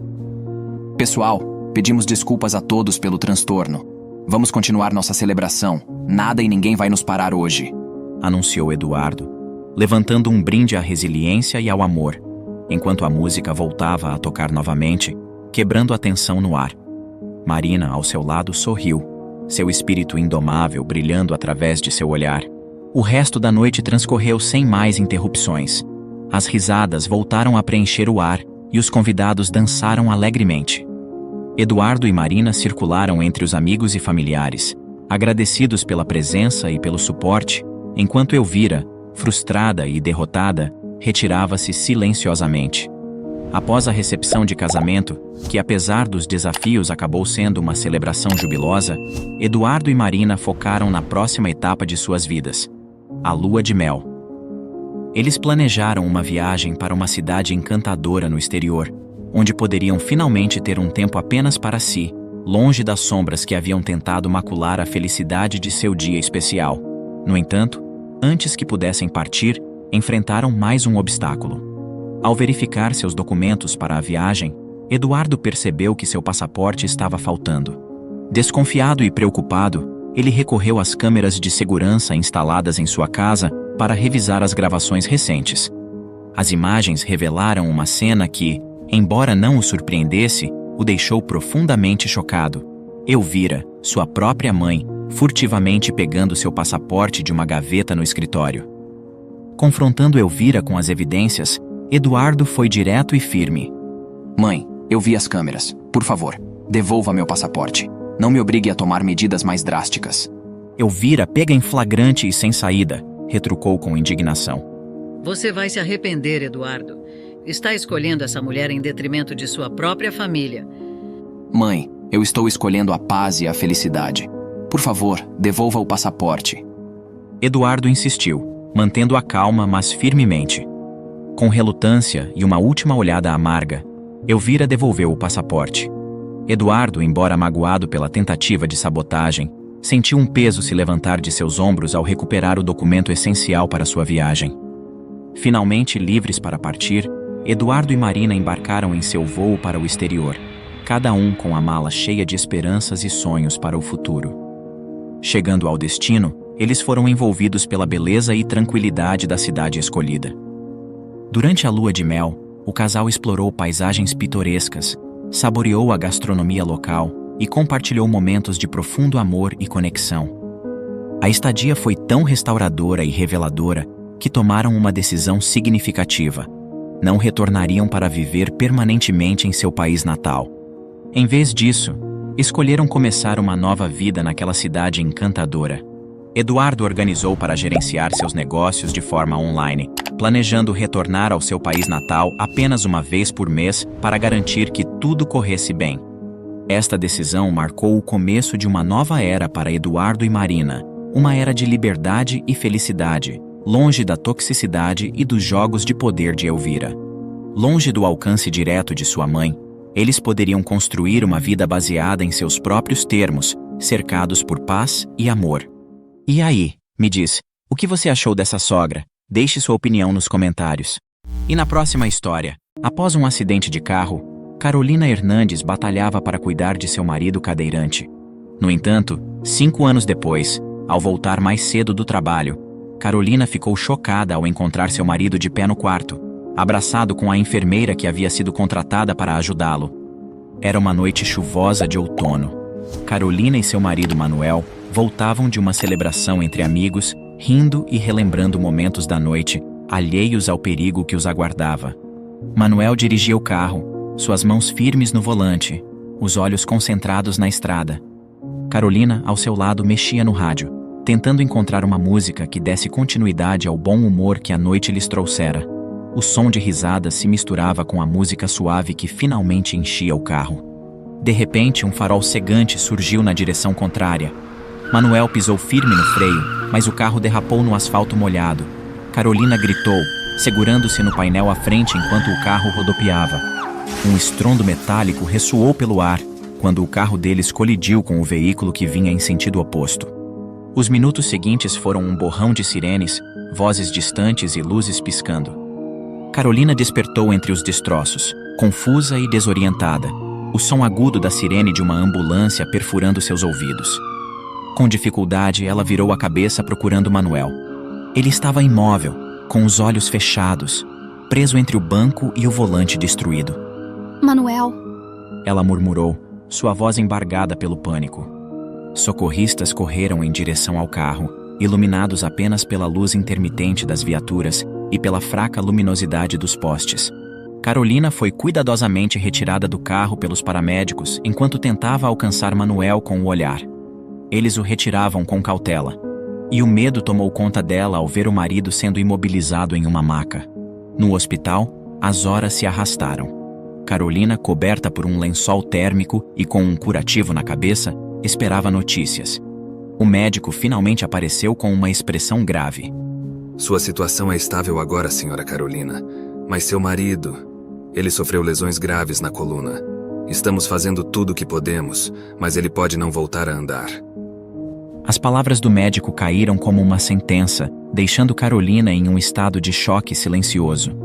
Pessoal, pedimos desculpas a todos pelo transtorno. Vamos continuar nossa celebração. Nada e ninguém vai nos parar hoje,
anunciou Eduardo, levantando um brinde à resiliência e ao amor, enquanto a música voltava a tocar novamente, quebrando a tensão no ar. Marina, ao seu lado, sorriu, seu espírito indomável brilhando através de seu olhar. O resto da noite transcorreu sem mais interrupções. As risadas voltaram a preencher o ar e os convidados dançaram alegremente. Eduardo e Marina circularam entre os amigos e familiares, agradecidos pela presença e pelo suporte, enquanto Elvira, frustrada e derrotada, retirava-se silenciosamente. Após a recepção de casamento, que apesar dos desafios acabou sendo uma celebração jubilosa, Eduardo e Marina focaram na próxima etapa de suas vidas, a lua de mel. Eles planejaram uma viagem para uma cidade encantadora no exterior, onde poderiam finalmente ter um tempo apenas para si, longe das sombras que haviam tentado macular a felicidade de seu dia especial. No entanto, antes que pudessem partir, enfrentaram mais um obstáculo. Ao verificar seus documentos para a viagem, Eduardo percebeu que seu passaporte estava faltando. Desconfiado e preocupado, ele recorreu às câmeras de segurança instaladas em sua casa para revisar as gravações recentes. As imagens revelaram uma cena que, embora não o surpreendesse, o deixou profundamente chocado. Elvira, sua própria mãe, furtivamente pegando seu passaporte de uma gaveta no escritório. Confrontando Elvira com as evidências, Eduardo foi direto e firme.
Mãe, eu vi as câmeras. Por favor, devolva meu passaporte. Não me obrigue a tomar medidas mais drásticas.
Elvira, pega em flagrante e sem saída, retrucou com indignação.
Você vai se arrepender, Eduardo. Está escolhendo essa mulher em detrimento de sua própria família.
Mãe, eu estou escolhendo a paz e a felicidade. Por favor, devolva o passaporte.
Eduardo insistiu, mantendo a calma, mas firmemente. Com relutância e uma última olhada amarga, Elvira devolveu o passaporte. Eduardo, embora magoado pela tentativa de sabotagem, sentiu um peso se levantar de seus ombros ao recuperar o documento essencial para sua viagem. Finalmente livres para partir, Eduardo e Marina embarcaram em seu voo para o exterior, cada um com a mala cheia de esperanças e sonhos para o futuro. Chegando ao destino, eles foram envolvidos pela beleza e tranquilidade da cidade escolhida. Durante a lua de mel, o casal explorou paisagens pitorescas, saboreou a gastronomia local e compartilhou momentos de profundo amor e conexão. A estadia foi tão restauradora e reveladora que tomaram uma decisão significativa. Não retornariam para viver permanentemente em seu país natal. Em vez disso, escolheram começar uma nova vida naquela cidade encantadora. Eduardo organizou para gerenciar seus negócios de forma online, planejando retornar ao seu país natal apenas uma vez por mês para garantir que tudo corresse bem. Esta decisão marcou o começo de uma nova era para Eduardo e Marina, uma era de liberdade e felicidade, longe da toxicidade e dos jogos de poder de Elvira. Longe do alcance direto de sua mãe, eles poderiam construir uma vida baseada em seus próprios termos, cercados por paz e amor. E aí, me diz, o que você achou dessa sogra? Deixe sua opinião nos comentários. E na próxima história, após um acidente de carro, Carolina Hernandes batalhava para cuidar de seu marido cadeirante. No entanto, 5 anos depois, ao voltar mais cedo do trabalho, Carolina ficou chocada ao encontrar seu marido de pé no quarto, abraçado com a enfermeira que havia sido contratada para ajudá-lo. Era uma noite chuvosa de outono. Carolina e seu marido Manuel voltavam de uma celebração entre amigos, rindo e relembrando momentos da noite, alheios ao perigo que os aguardava. Manuel dirigia o carro, suas mãos firmes no volante, os olhos concentrados na estrada. Carolina, ao seu lado, mexia no rádio, tentando encontrar uma música que desse continuidade ao bom humor que a noite lhes trouxera. O som de risadas se misturava com a música suave que finalmente enchia o carro. De repente, um farol cegante surgiu na direção contrária. Manuel pisou firme no freio, mas o carro derrapou no asfalto molhado. Carolina gritou, segurando-se no painel à frente enquanto o carro rodopiava. Um estrondo metálico ressoou pelo ar quando o carro deles colidiu com o veículo que vinha em sentido oposto. Os minutos seguintes foram um borrão de sirenes, vozes distantes e luzes piscando. Carolina despertou entre os destroços, confusa e desorientada, o som agudo da sirene de uma ambulância perfurando seus ouvidos. Com dificuldade, ela virou a cabeça procurando Manuel. Ele estava imóvel, com os olhos fechados, preso entre o banco e o volante destruído.
Manuel,
Ela murmurou, sua voz embargada pelo pânico. Socorristas correram em direção ao carro, iluminados apenas pela luz intermitente das viaturas e pela fraca luminosidade dos postes. Carolina foi cuidadosamente retirada do carro pelos paramédicos enquanto tentava alcançar Manuel com o olhar. Eles o retiravam com cautela, e o medo tomou conta dela ao ver o marido sendo imobilizado em uma maca. No hospital, as horas se arrastaram. Carolina, coberta por um lençol térmico e com um curativo na cabeça, esperava notícias. O médico finalmente apareceu com uma expressão grave.
Sua situação é estável agora, senhora Carolina, mas seu marido, ele sofreu lesões graves na coluna. Estamos fazendo tudo o que podemos, mas ele pode não voltar a andar.
As palavras do médico caíram como uma sentença, deixando Carolina em um estado de choque silencioso.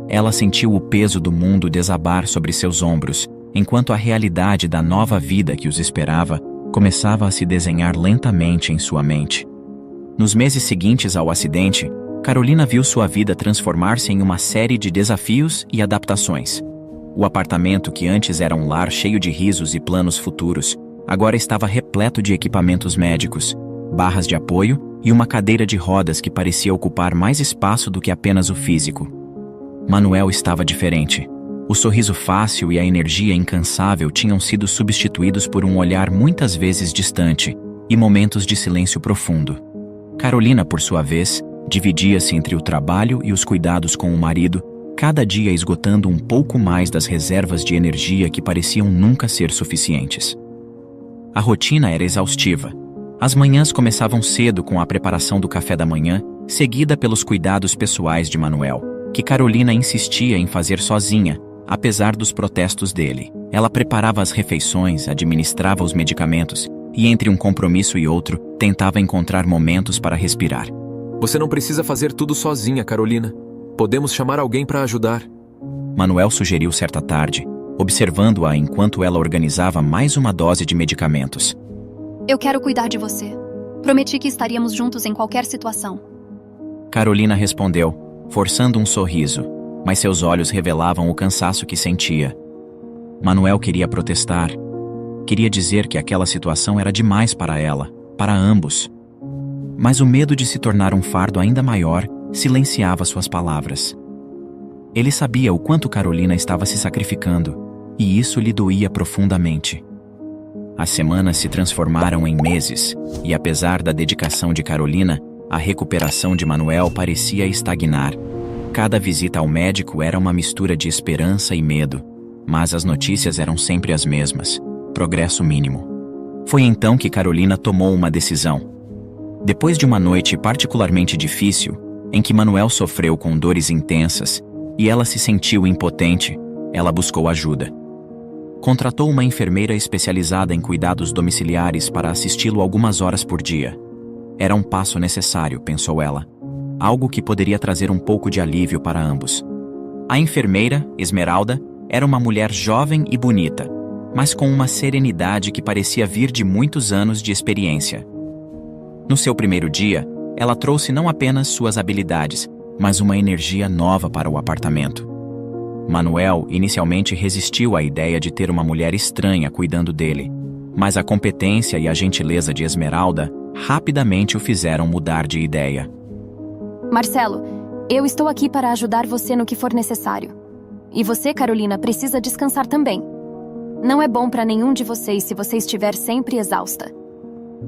Ela sentiu o peso do mundo desabar sobre seus ombros, enquanto a realidade da nova vida que os esperava começava a se desenhar lentamente em sua mente. Nos meses seguintes ao acidente, Carolina viu sua vida transformar-se em uma série de desafios e adaptações. O apartamento, que antes era um lar cheio de risos e planos futuros, agora estava repleto de equipamentos médicos, barras de apoio e uma cadeira de rodas que parecia ocupar mais espaço do que apenas o físico. Manuel estava diferente. O sorriso fácil e a energia incansável tinham sido substituídos por um olhar muitas vezes distante e momentos de silêncio profundo. Carolina, por sua vez, dividia-se entre o trabalho e os cuidados com o marido, cada dia esgotando um pouco mais das reservas de energia que pareciam nunca ser suficientes. A rotina era exaustiva. As manhãs começavam cedo com a preparação do café da manhã, seguida pelos cuidados pessoais de Manuel, que Carolina insistia em fazer sozinha, apesar dos protestos dele. Ela preparava as refeições, administrava os medicamentos e, entre um compromisso e outro, tentava encontrar momentos para respirar.
Você não precisa fazer tudo sozinha, Carolina. Podemos chamar alguém para ajudar.
Manuel sugeriu certa tarde, observando-a enquanto ela organizava mais uma dose de medicamentos.
Eu quero cuidar de você. Prometi que estaríamos juntos em qualquer situação.
Carolina respondeu, forçando um sorriso, mas seus olhos revelavam o cansaço que sentia. Manuel queria protestar. Queria dizer que aquela situação era demais para ela, para ambos. Mas o medo de se tornar um fardo ainda maior silenciava suas palavras. Ele sabia o quanto Carolina estava se sacrificando, e isso lhe doía profundamente. As semanas se transformaram em meses, e apesar da dedicação de Carolina, a recuperação de Manuel parecia estagnar. Cada visita ao médico era uma mistura de esperança e medo, mas as notícias eram sempre as mesmas: progresso mínimo. Foi então que Carolina tomou uma decisão. Depois de uma noite particularmente difícil, em que Manuel sofreu com dores intensas e ela se sentiu impotente, ela buscou ajuda. Contratou uma enfermeira especializada em cuidados domiciliares para assisti-lo algumas horas por dia. Era um passo necessário, pensou ela. Algo que poderia trazer um pouco de alívio para ambos. A enfermeira, Esmeralda, era uma mulher jovem e bonita, mas com uma serenidade que parecia vir de muitos anos de experiência. No seu primeiro dia, ela trouxe não apenas suas habilidades, mas uma energia nova para o apartamento. Manuel inicialmente resistiu à ideia de ter uma mulher estranha cuidando dele, mas a competência e a gentileza de Esmeralda rapidamente o fizeram mudar de ideia.
Marcelo, eu estou aqui para ajudar você no que for necessário. E você, Carolina, precisa descansar também. Não é bom para nenhum de vocês se você estiver sempre exausta.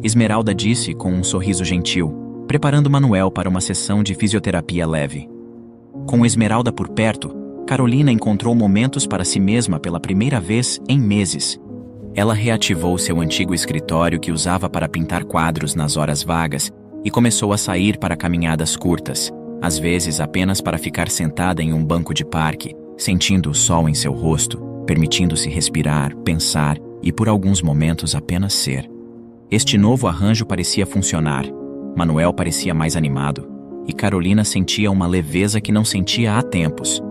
Esmeralda disse com um sorriso gentil, preparando Manuel para uma sessão de fisioterapia leve. Com Esmeralda por perto, Carolina encontrou momentos para si mesma pela primeira vez em meses. Ela reativou seu antigo escritório que usava para pintar quadros nas horas vagas e começou a sair para caminhadas curtas, às vezes apenas para ficar sentada em um banco de parque, sentindo o sol em seu rosto, permitindo-se respirar, pensar e por alguns momentos apenas ser. Este novo arranjo parecia funcionar. Manuel parecia mais animado, e Carolina sentia uma leveza que não sentia há tempos.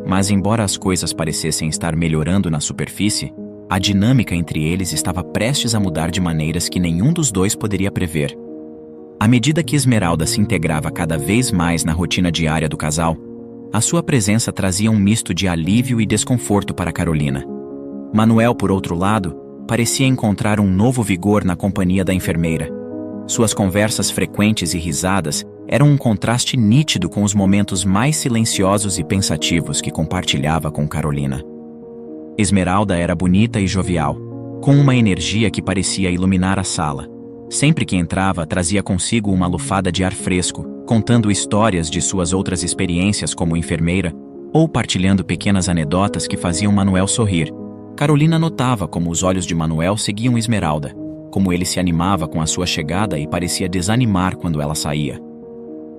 Mas embora as coisas parecessem estar melhorando na superfície, a dinâmica entre eles estava prestes a mudar de maneiras que nenhum dos dois poderia prever. À medida que Esmeralda se integrava cada vez mais na rotina diária do casal, a sua presença trazia um misto de alívio e desconforto para Carolina. Manuel, por outro lado, parecia encontrar um novo vigor na companhia da enfermeira. Suas conversas frequentes e risadas eram um contraste nítido com os momentos mais silenciosos e pensativos que compartilhava com Carolina. Esmeralda era bonita e jovial, com uma energia que parecia iluminar a sala. Sempre que entrava, trazia consigo uma lufada de ar fresco, contando histórias de suas outras experiências como enfermeira ou partilhando pequenas anedotas que faziam Manuel sorrir. Carolina notava como os olhos de Manuel seguiam Esmeralda, como ele se animava com a sua chegada e parecia desanimar quando ela saía.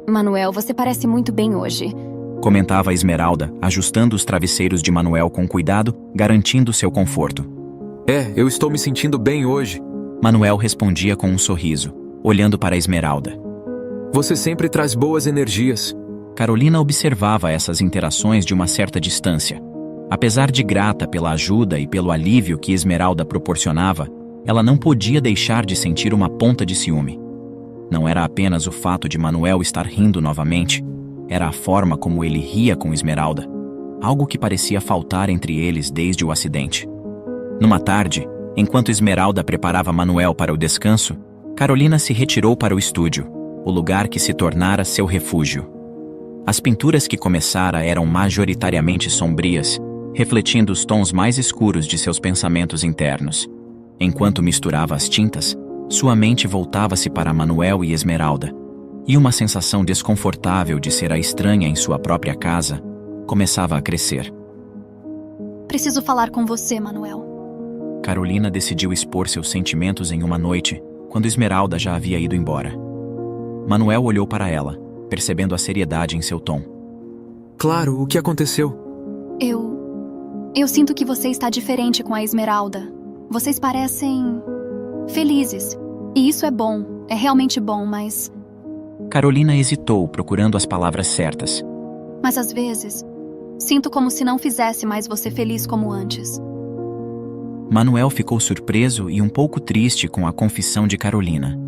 Manuel, você parece muito bem hoje.
comentava Esmeralda, ajustando os travesseiros de Manuel com cuidado, garantindo seu conforto.
Eu estou me sentindo bem hoje.
Manuel respondia com um sorriso, olhando para Esmeralda.
Você sempre traz boas energias.
Carolina observava essas interações de uma certa distância. Apesar de grata pela ajuda e pelo alívio que Esmeralda proporcionava, ela não podia deixar de sentir uma ponta de ciúme. Não era apenas o fato de Manuel estar rindo novamente, era a forma como ele ria com Esmeralda, algo que parecia faltar entre eles desde o acidente. Numa tarde, enquanto Esmeralda preparava Manuel para o descanso, Carolina se retirou para o estúdio, o lugar que se tornara seu refúgio. As pinturas que começara eram majoritariamente sombrias, refletindo os tons mais escuros de seus pensamentos internos. Enquanto misturava as tintas, sua mente voltava-se para Manuel e Esmeralda, e uma sensação desconfortável de ser a estranha em sua própria casa começava a crescer.
Preciso falar com você, Manuel.
Carolina decidiu expor seus sentimentos em uma noite, quando Esmeralda já havia ido embora. Manuel olhou para ela, percebendo a seriedade em seu tom.
Claro, o que aconteceu?
Eu sinto que você está diferente com a Esmeralda. Vocês parecem felizes. E isso é bom, é realmente bom, mas...
Carolina hesitou, procurando as palavras certas.
Mas às vezes, sinto como se não fizesse mais você feliz como antes.
Manuel ficou surpreso e um pouco triste com a confissão de Carolina.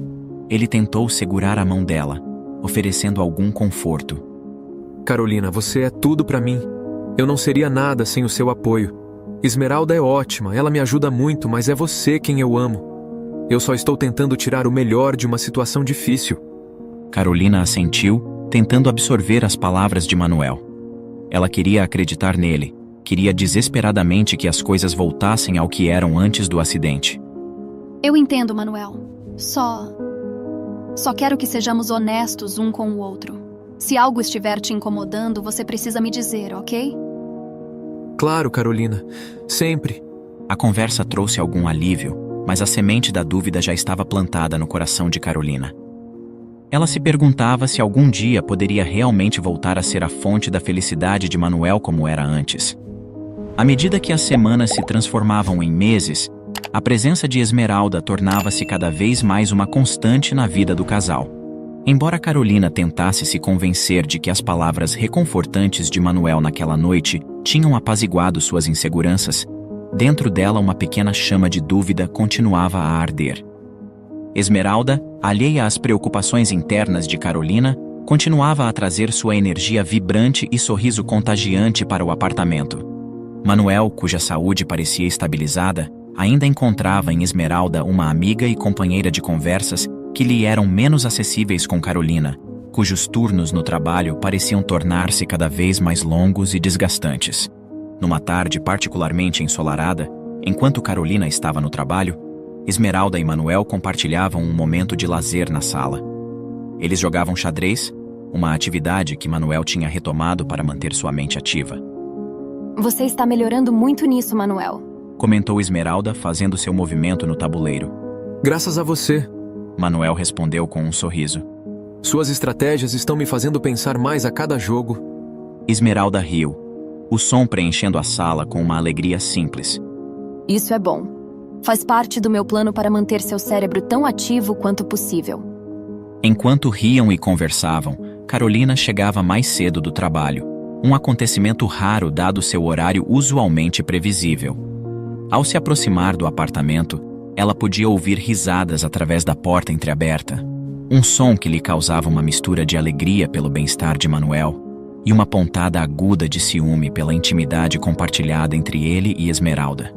Ele tentou segurar a mão dela, oferecendo algum conforto.
Carolina, você é tudo para mim. Eu não seria nada sem o seu apoio. Esmeralda é ótima, ela me ajuda muito, mas é você quem eu amo. Eu só estou tentando tirar o melhor de uma situação difícil.
Carolina assentiu, tentando absorver as palavras de Manuel. Ela queria acreditar nele, queria desesperadamente que as coisas voltassem ao que eram antes do acidente.
Eu entendo, Manuel. Só quero que sejamos honestos um com o outro. Se algo estiver te incomodando, você precisa me dizer, ok?
Claro, Carolina. Sempre.
A conversa trouxe algum alívio, mas a semente da dúvida já estava plantada no coração de Carolina. Ela se perguntava se algum dia poderia realmente voltar a ser a fonte da felicidade de Manuel como era antes. À medida que as semanas se transformavam em meses, a presença de Esmeralda tornava-se cada vez mais uma constante na vida do casal. Embora Carolina tentasse se convencer de que as palavras reconfortantes de Manuel naquela noite tinham apaziguado suas inseguranças, dentro dela uma pequena chama de dúvida continuava a arder. Esmeralda, alheia às preocupações internas de Carolina, continuava a trazer sua energia vibrante e sorriso contagiante para o apartamento. Manuel, cuja saúde parecia estabilizada, ainda encontrava em Esmeralda uma amiga e companheira de conversas que lhe eram menos acessíveis com Carolina, cujos turnos no trabalho pareciam tornar-se cada vez mais longos e desgastantes. Numa tarde particularmente ensolarada, enquanto Carolina estava no trabalho, Esmeralda e Manuel compartilhavam um momento de lazer na sala. Eles jogavam xadrez, uma atividade que Manuel tinha retomado para manter sua mente ativa.
Você está melhorando muito nisso, Manuel.
Comentou Esmeralda, fazendo seu movimento no tabuleiro.
Graças a você.
Manuel respondeu com um sorriso.
Suas estratégias estão me fazendo pensar mais a cada jogo.
Esmeralda riu, o som preenchendo a sala com uma alegria simples.
Isso é bom. Faz parte do meu plano para manter seu cérebro tão ativo quanto possível.
Enquanto riam e conversavam, Carolina chegava mais cedo do trabalho, um acontecimento raro dado seu horário usualmente previsível. Ao se aproximar do apartamento, ela podia ouvir risadas através da porta entreaberta, um som que lhe causava uma mistura de alegria pelo bem-estar de Manuel e uma pontada aguda de ciúme pela intimidade compartilhada entre ele e Esmeralda.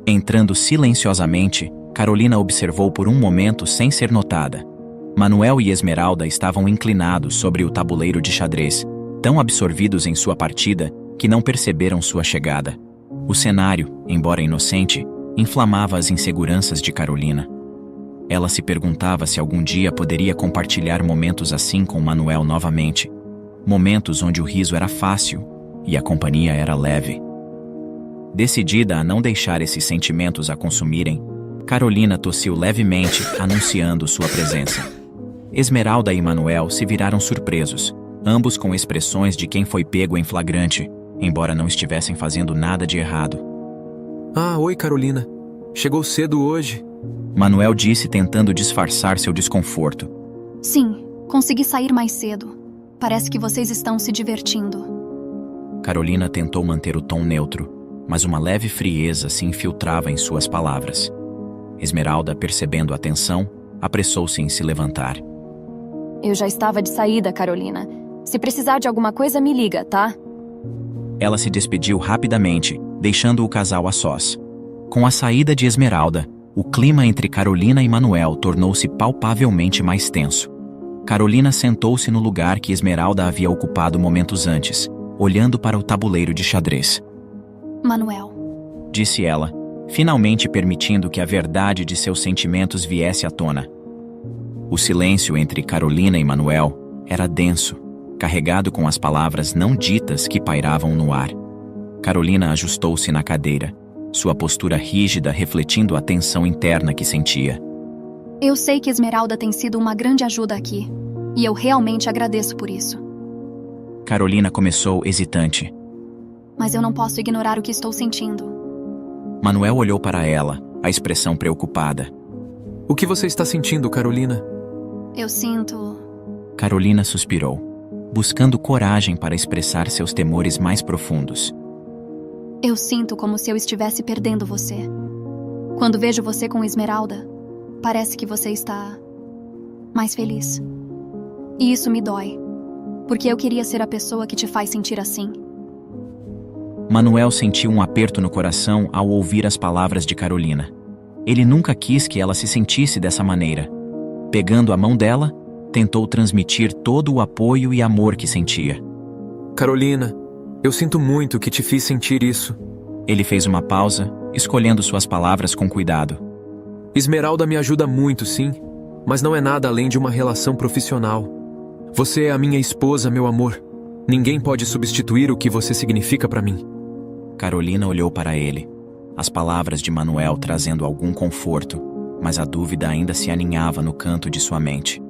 Entrando silenciosamente, Carolina observou por um momento sem ser notada. Manuel e Esmeralda estavam inclinados sobre o tabuleiro de xadrez, tão absorvidos em sua partida que não perceberam sua chegada. O cenário, embora inocente, inflamava as inseguranças de Carolina. Ela se perguntava se algum dia poderia compartilhar momentos assim com Manuel novamente. Momentos onde o riso era fácil e a companhia era leve. Decidida a não deixar esses sentimentos a consumirem, Carolina tossiu levemente, anunciando sua presença. Esmeralda e Manuel se viraram surpresos, ambos com expressões de quem foi pego em flagrante, embora não estivessem fazendo nada de errado.
Ah, oi, Carolina. Chegou cedo hoje.
Manuel disse tentando disfarçar seu desconforto.
Sim, consegui sair mais cedo. Parece que vocês estão se divertindo.
Carolina tentou manter o tom neutro, mas uma leve frieza se infiltrava em suas palavras. Esmeralda, percebendo a tensão, apressou-se em se levantar.
Eu já estava de saída, Carolina. Se precisar de alguma coisa, me liga, tá?
Ela se despediu rapidamente, deixando o casal a sós. Com a saída de Esmeralda, o clima entre Carolina e Manuel tornou-se palpavelmente mais tenso. Carolina sentou-se no lugar que Esmeralda havia ocupado momentos antes, olhando para o tabuleiro de xadrez.
Manuel,
Disse ela, finalmente permitindo que a verdade de seus sentimentos viesse à tona. O silêncio entre Carolina e Manuel era denso, carregado com as palavras não ditas que pairavam no ar. Carolina ajustou-se na cadeira, sua postura rígida refletindo a tensão interna que sentia.
eu sei que Esmeralda tem sido uma grande ajuda aqui, e eu realmente agradeço por isso.
Carolina começou hesitante.
Mas eu não posso ignorar o que estou sentindo.
Manuel olhou para ela, a expressão preocupada.
O que você está sentindo, Carolina?
Eu sinto...
Carolina suspirou, buscando coragem para expressar seus temores mais profundos.
Eu sinto como se eu estivesse perdendo você. Quando vejo você com Esmeralda, parece que você está... mais feliz. E isso me dói, porque eu queria ser a pessoa que te faz sentir assim.
Manuel sentiu um aperto no coração ao ouvir as palavras de Carolina. Ele nunca quis que ela se sentisse dessa maneira. Pegando a mão dela, tentou transmitir todo o apoio e amor que sentia.
Carolina, eu sinto muito que te fiz sentir isso.
Ele fez uma pausa, escolhendo suas palavras com cuidado.
Esmeralda me ajuda muito, sim, mas não é nada além de uma relação profissional. Você é a minha esposa, meu amor. Ninguém pode substituir o que você significa para mim.
Carolina olhou para ele, as palavras de Manuel trazendo algum conforto, mas a dúvida ainda se aninhava no canto de sua mente.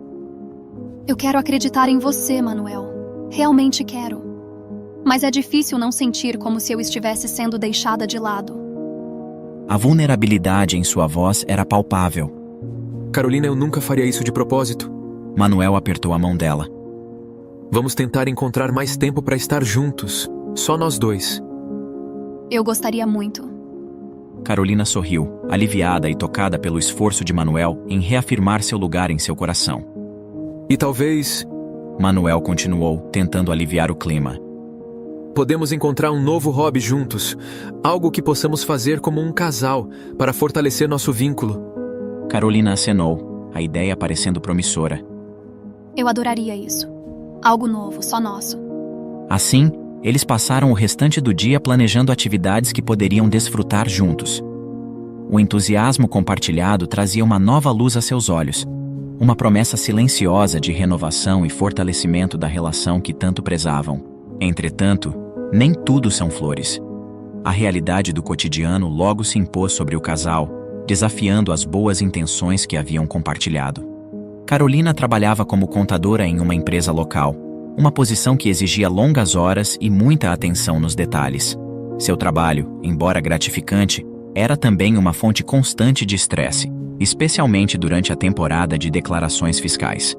Eu quero acreditar em você, Manuel. Realmente quero. Mas é difícil não sentir como se eu estivesse sendo deixada de lado.
A vulnerabilidade em sua voz era palpável.
Carolina, eu nunca faria isso de propósito.
Manuel apertou a mão dela.
Vamos tentar encontrar mais tempo para estar juntos, só nós dois.
Eu gostaria muito.
Carolina sorriu, aliviada e tocada pelo esforço de Manuel em reafirmar seu lugar em seu coração.
E talvez...
Manuel continuou, tentando aliviar o clima.
Podemos encontrar um novo hobby juntos, algo que possamos fazer como um casal, para fortalecer nosso vínculo.
Carolina acenou, a ideia parecendo promissora.
Eu adoraria isso. Algo novo, só nosso.
Assim, eles passaram o restante do dia planejando atividades que poderiam desfrutar juntos. O entusiasmo compartilhado trazia uma nova luz a seus olhos, uma promessa silenciosa de renovação e fortalecimento da relação que tanto prezavam. Entretanto, nem tudo são flores. A realidade do cotidiano logo se impôs sobre o casal, desafiando as boas intenções que haviam compartilhado. Carolina trabalhava como contadora em uma empresa local, uma posição que exigia longas horas e muita atenção nos detalhes. Seu trabalho, embora gratificante, era também uma fonte constante de estresse, especialmente durante a temporada de declarações fiscais.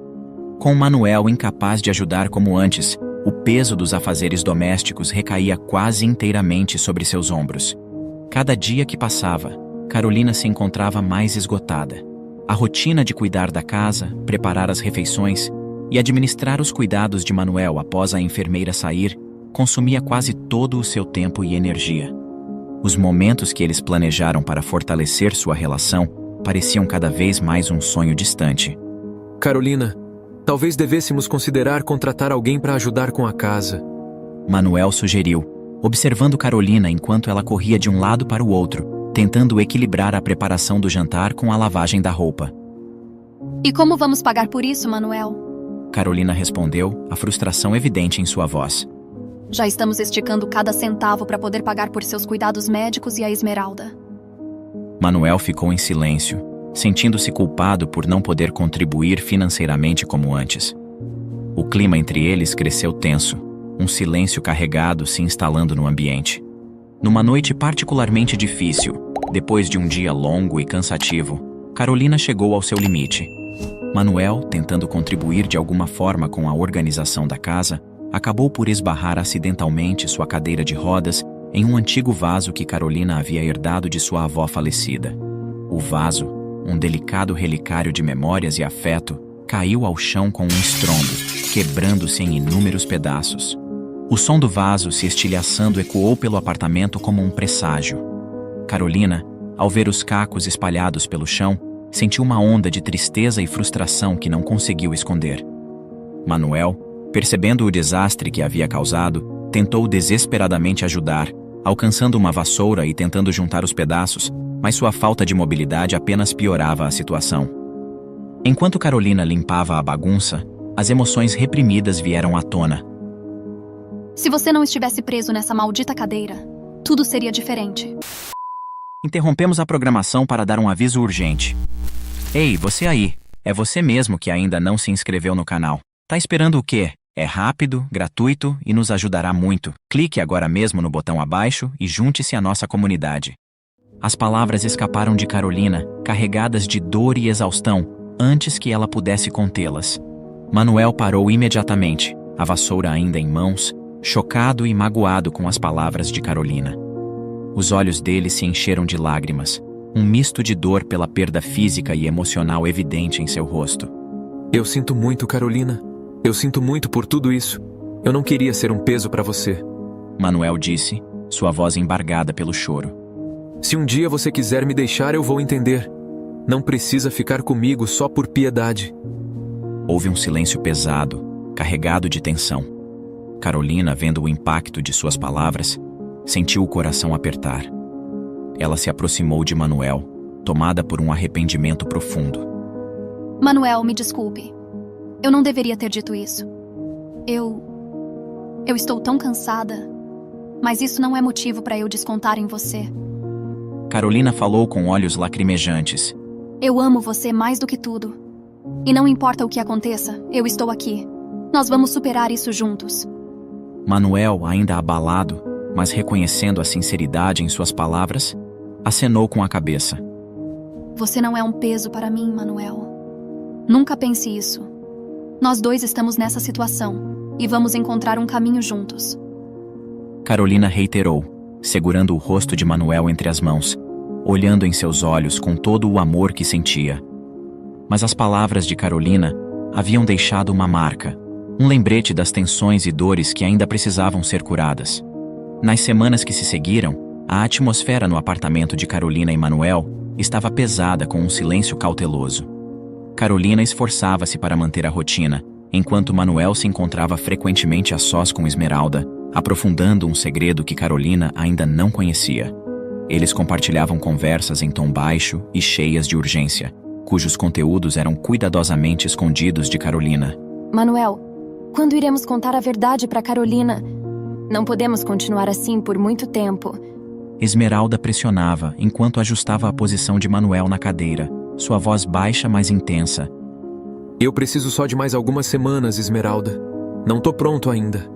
Com Manuel incapaz de ajudar como antes, o peso dos afazeres domésticos recaía quase inteiramente sobre seus ombros. Cada dia que passava, Carolina se encontrava mais esgotada. A rotina de cuidar da casa, preparar as refeições e administrar os cuidados de Manuel após a enfermeira sair, consumia quase todo o seu tempo e energia. Os momentos que eles planejaram para fortalecer sua relação pareciam cada vez mais um sonho distante.
Carolina, talvez devêssemos considerar contratar alguém para ajudar com a casa.
Manuel sugeriu, observando Carolina enquanto ela corria de um lado para o outro, tentando equilibrar a preparação do jantar com a lavagem da roupa.
E como vamos pagar por isso, Manuel?
Carolina respondeu, a frustração evidente em sua voz.
Já estamos esticando cada centavo para poder pagar por seus cuidados médicos e a Esmeralda.
Manuel ficou em silêncio, sentindo-se culpado por não poder contribuir financeiramente como antes. O clima entre eles cresceu tenso, um silêncio carregado se instalando no ambiente. Numa noite particularmente difícil, depois de um dia longo e cansativo, Carolina chegou ao seu limite. Manuel, tentando contribuir de alguma forma com a organização da casa, acabou por esbarrar acidentalmente sua cadeira de rodas em um antigo vaso que Carolina havia herdado de sua avó falecida. O vaso, um delicado relicário de memórias e afeto, caiu ao chão com um estrondo, quebrando-se em inúmeros pedaços. O som do vaso se estilhaçando ecoou pelo apartamento como um presságio. Carolina, ao ver os cacos espalhados pelo chão, sentiu uma onda de tristeza e frustração que não conseguiu esconder. Manuel, percebendo o desastre que havia causado, tentou desesperadamente ajudar, alcançando uma vassoura e tentando juntar os pedaços, mas sua falta de mobilidade apenas piorava a situação. Enquanto Carolina limpava a bagunça, as emoções reprimidas vieram à tona.
Se você não estivesse preso nessa maldita cadeira, tudo seria diferente.
Interrompemos a programação para dar um aviso urgente. Ei, você aí, é você mesmo que ainda não se inscreveu no canal. Tá esperando o quê? É rápido, gratuito e nos ajudará muito. Clique agora mesmo no botão abaixo e junte-se à nossa comunidade. As palavras escaparam de Carolina, carregadas de dor e exaustão, antes que ela pudesse contê-las. Manuel parou imediatamente, a vassoura ainda em mãos, chocado e magoado com as palavras de Carolina. Os olhos dele se encheram de lágrimas, um misto de dor pela perda física e emocional evidente em seu rosto.
Eu sinto muito, Carolina. Eu sinto muito por tudo isso. Eu não queria ser um peso para você.
Manuel disse, sua voz embargada pelo choro.
Se um dia você quiser me deixar, eu vou entender. Não precisa ficar comigo só por piedade.
Houve um silêncio pesado, carregado de tensão. Carolina, vendo o impacto de suas palavras, sentiu o coração apertar. Ela se aproximou de Manuel, tomada por um arrependimento profundo.
Manuel, me desculpe. Eu não deveria ter dito isso. Eu estou tão cansada. Mas isso não é motivo para eu descontar em você.
Carolina falou com olhos lacrimejantes.
Eu amo você mais do que tudo. E não importa o que aconteça, eu estou aqui. Nós vamos superar isso juntos.
Manuel, ainda abalado, mas reconhecendo a sinceridade em suas palavras, acenou com a cabeça.
Você não é um peso para mim, Manuel. Nunca pense isso. Nós dois estamos nessa situação e vamos encontrar um caminho juntos.
Carolina reiterou, segurando o rosto de Manuel entre as mãos, olhando em seus olhos com todo o amor que sentia. Mas as palavras de Carolina haviam deixado uma marca, um lembrete das tensões e dores que ainda precisavam ser curadas. Nas semanas que se seguiram, a atmosfera no apartamento de Carolina e Manuel estava pesada com um silêncio cauteloso. Carolina esforçava-se para manter a rotina, enquanto Manuel se encontrava frequentemente a sós com Esmeralda, aprofundando um segredo que Carolina ainda não conhecia. Eles compartilhavam conversas em tom baixo e cheias de urgência, cujos conteúdos eram cuidadosamente escondidos de Carolina.
Manuel, quando iremos contar a verdade para Carolina? Não podemos continuar assim por muito tempo.
Esmeralda pressionava enquanto ajustava a posição de Manuel na cadeira, sua voz baixa mas intensa.
Eu preciso só de mais algumas semanas, Esmeralda. Não tô pronto ainda.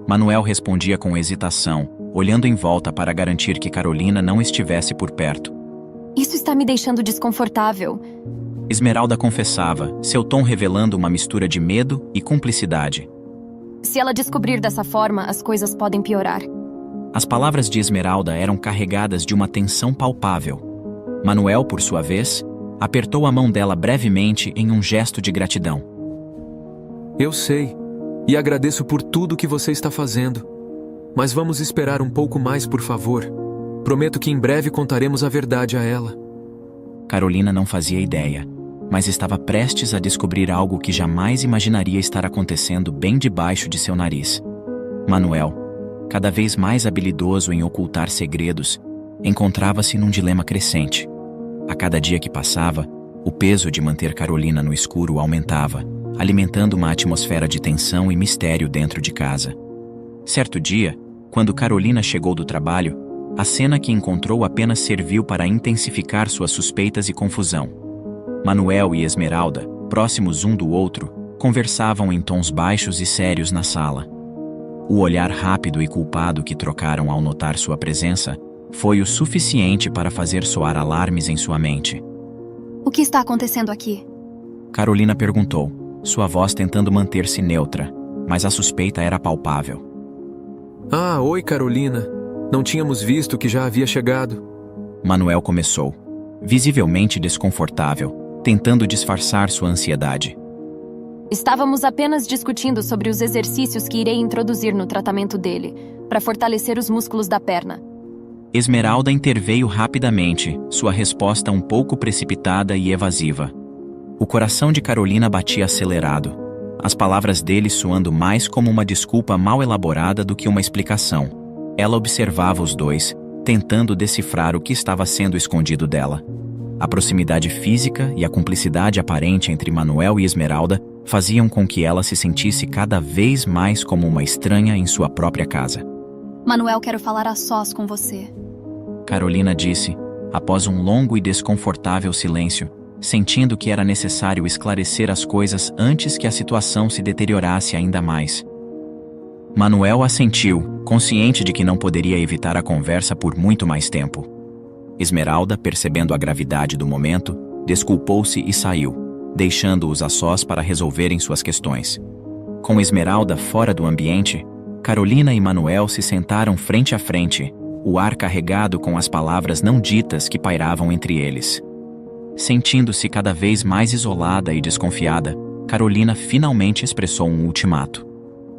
Manuel respondia com hesitação, olhando em volta para garantir que Carolina não estivesse por perto.
Isso está me deixando desconfortável.
Esmeralda confessava, seu tom revelando uma mistura de medo e cumplicidade.
Se ela descobrir dessa forma, as coisas podem piorar.
As palavras de Esmeralda eram carregadas de uma tensão palpável. Manuel, por sua vez, apertou a mão dela brevemente em um gesto de gratidão.
Eu sei, e agradeço por tudo que você está fazendo. Mas vamos esperar um pouco mais, por favor. Prometo que em breve contaremos a verdade a ela.
Carolina não fazia ideia, mas estava prestes a descobrir algo que jamais imaginaria estar acontecendo bem debaixo de seu nariz. Manuel, cada vez mais habilidoso em ocultar segredos, encontrava-se num dilema crescente. A cada dia que passava, o peso de manter Carolina no escuro aumentava, alimentando uma atmosfera de tensão e mistério dentro de casa. Certo dia, quando Carolina chegou do trabalho, a cena que encontrou apenas serviu para intensificar suas suspeitas e confusão. Manuel e Esmeralda, próximos um do outro, conversavam em tons baixos e sérios na sala. O olhar rápido e culpado que trocaram ao notar sua presença foi o suficiente para fazer soar alarmes em sua mente.
O que está acontecendo aqui?
Carolina perguntou, sua voz tentando manter-se neutra, mas a suspeita era palpável.
Ah, oi, Carolina. Não tínhamos visto que já havia chegado.
Manuel começou, visivelmente desconfortável, tentando disfarçar sua ansiedade.
Estávamos apenas discutindo sobre os exercícios que irei introduzir no tratamento dele, para fortalecer os músculos da perna.
Esmeralda interveio rapidamente, sua resposta um pouco precipitada e evasiva. O coração de Carolina batia acelerado, as palavras dele soando mais como uma desculpa mal elaborada do que uma explicação. Ela observava os dois, tentando decifrar o que estava sendo escondido dela. A proximidade física e a cumplicidade aparente entre Manuel e Esmeralda faziam com que ela se sentisse cada vez mais como uma estranha em sua própria casa.
Manuel, quero falar a sós com você.
Carolina disse, após um longo e desconfortável silêncio, sentindo que era necessário esclarecer as coisas antes que a situação se deteriorasse ainda mais. Manuel assentiu, consciente de que não poderia evitar a conversa por muito mais tempo. Esmeralda, percebendo a gravidade do momento, desculpou-se e saiu, deixando-os a sós para resolverem suas questões. Com Esmeralda fora do ambiente, Carolina e Manuel se sentaram frente a frente, o ar carregado com as palavras não ditas que pairavam entre eles. Sentindo-se cada vez mais isolada e desconfiada, Carolina finalmente expressou um ultimato.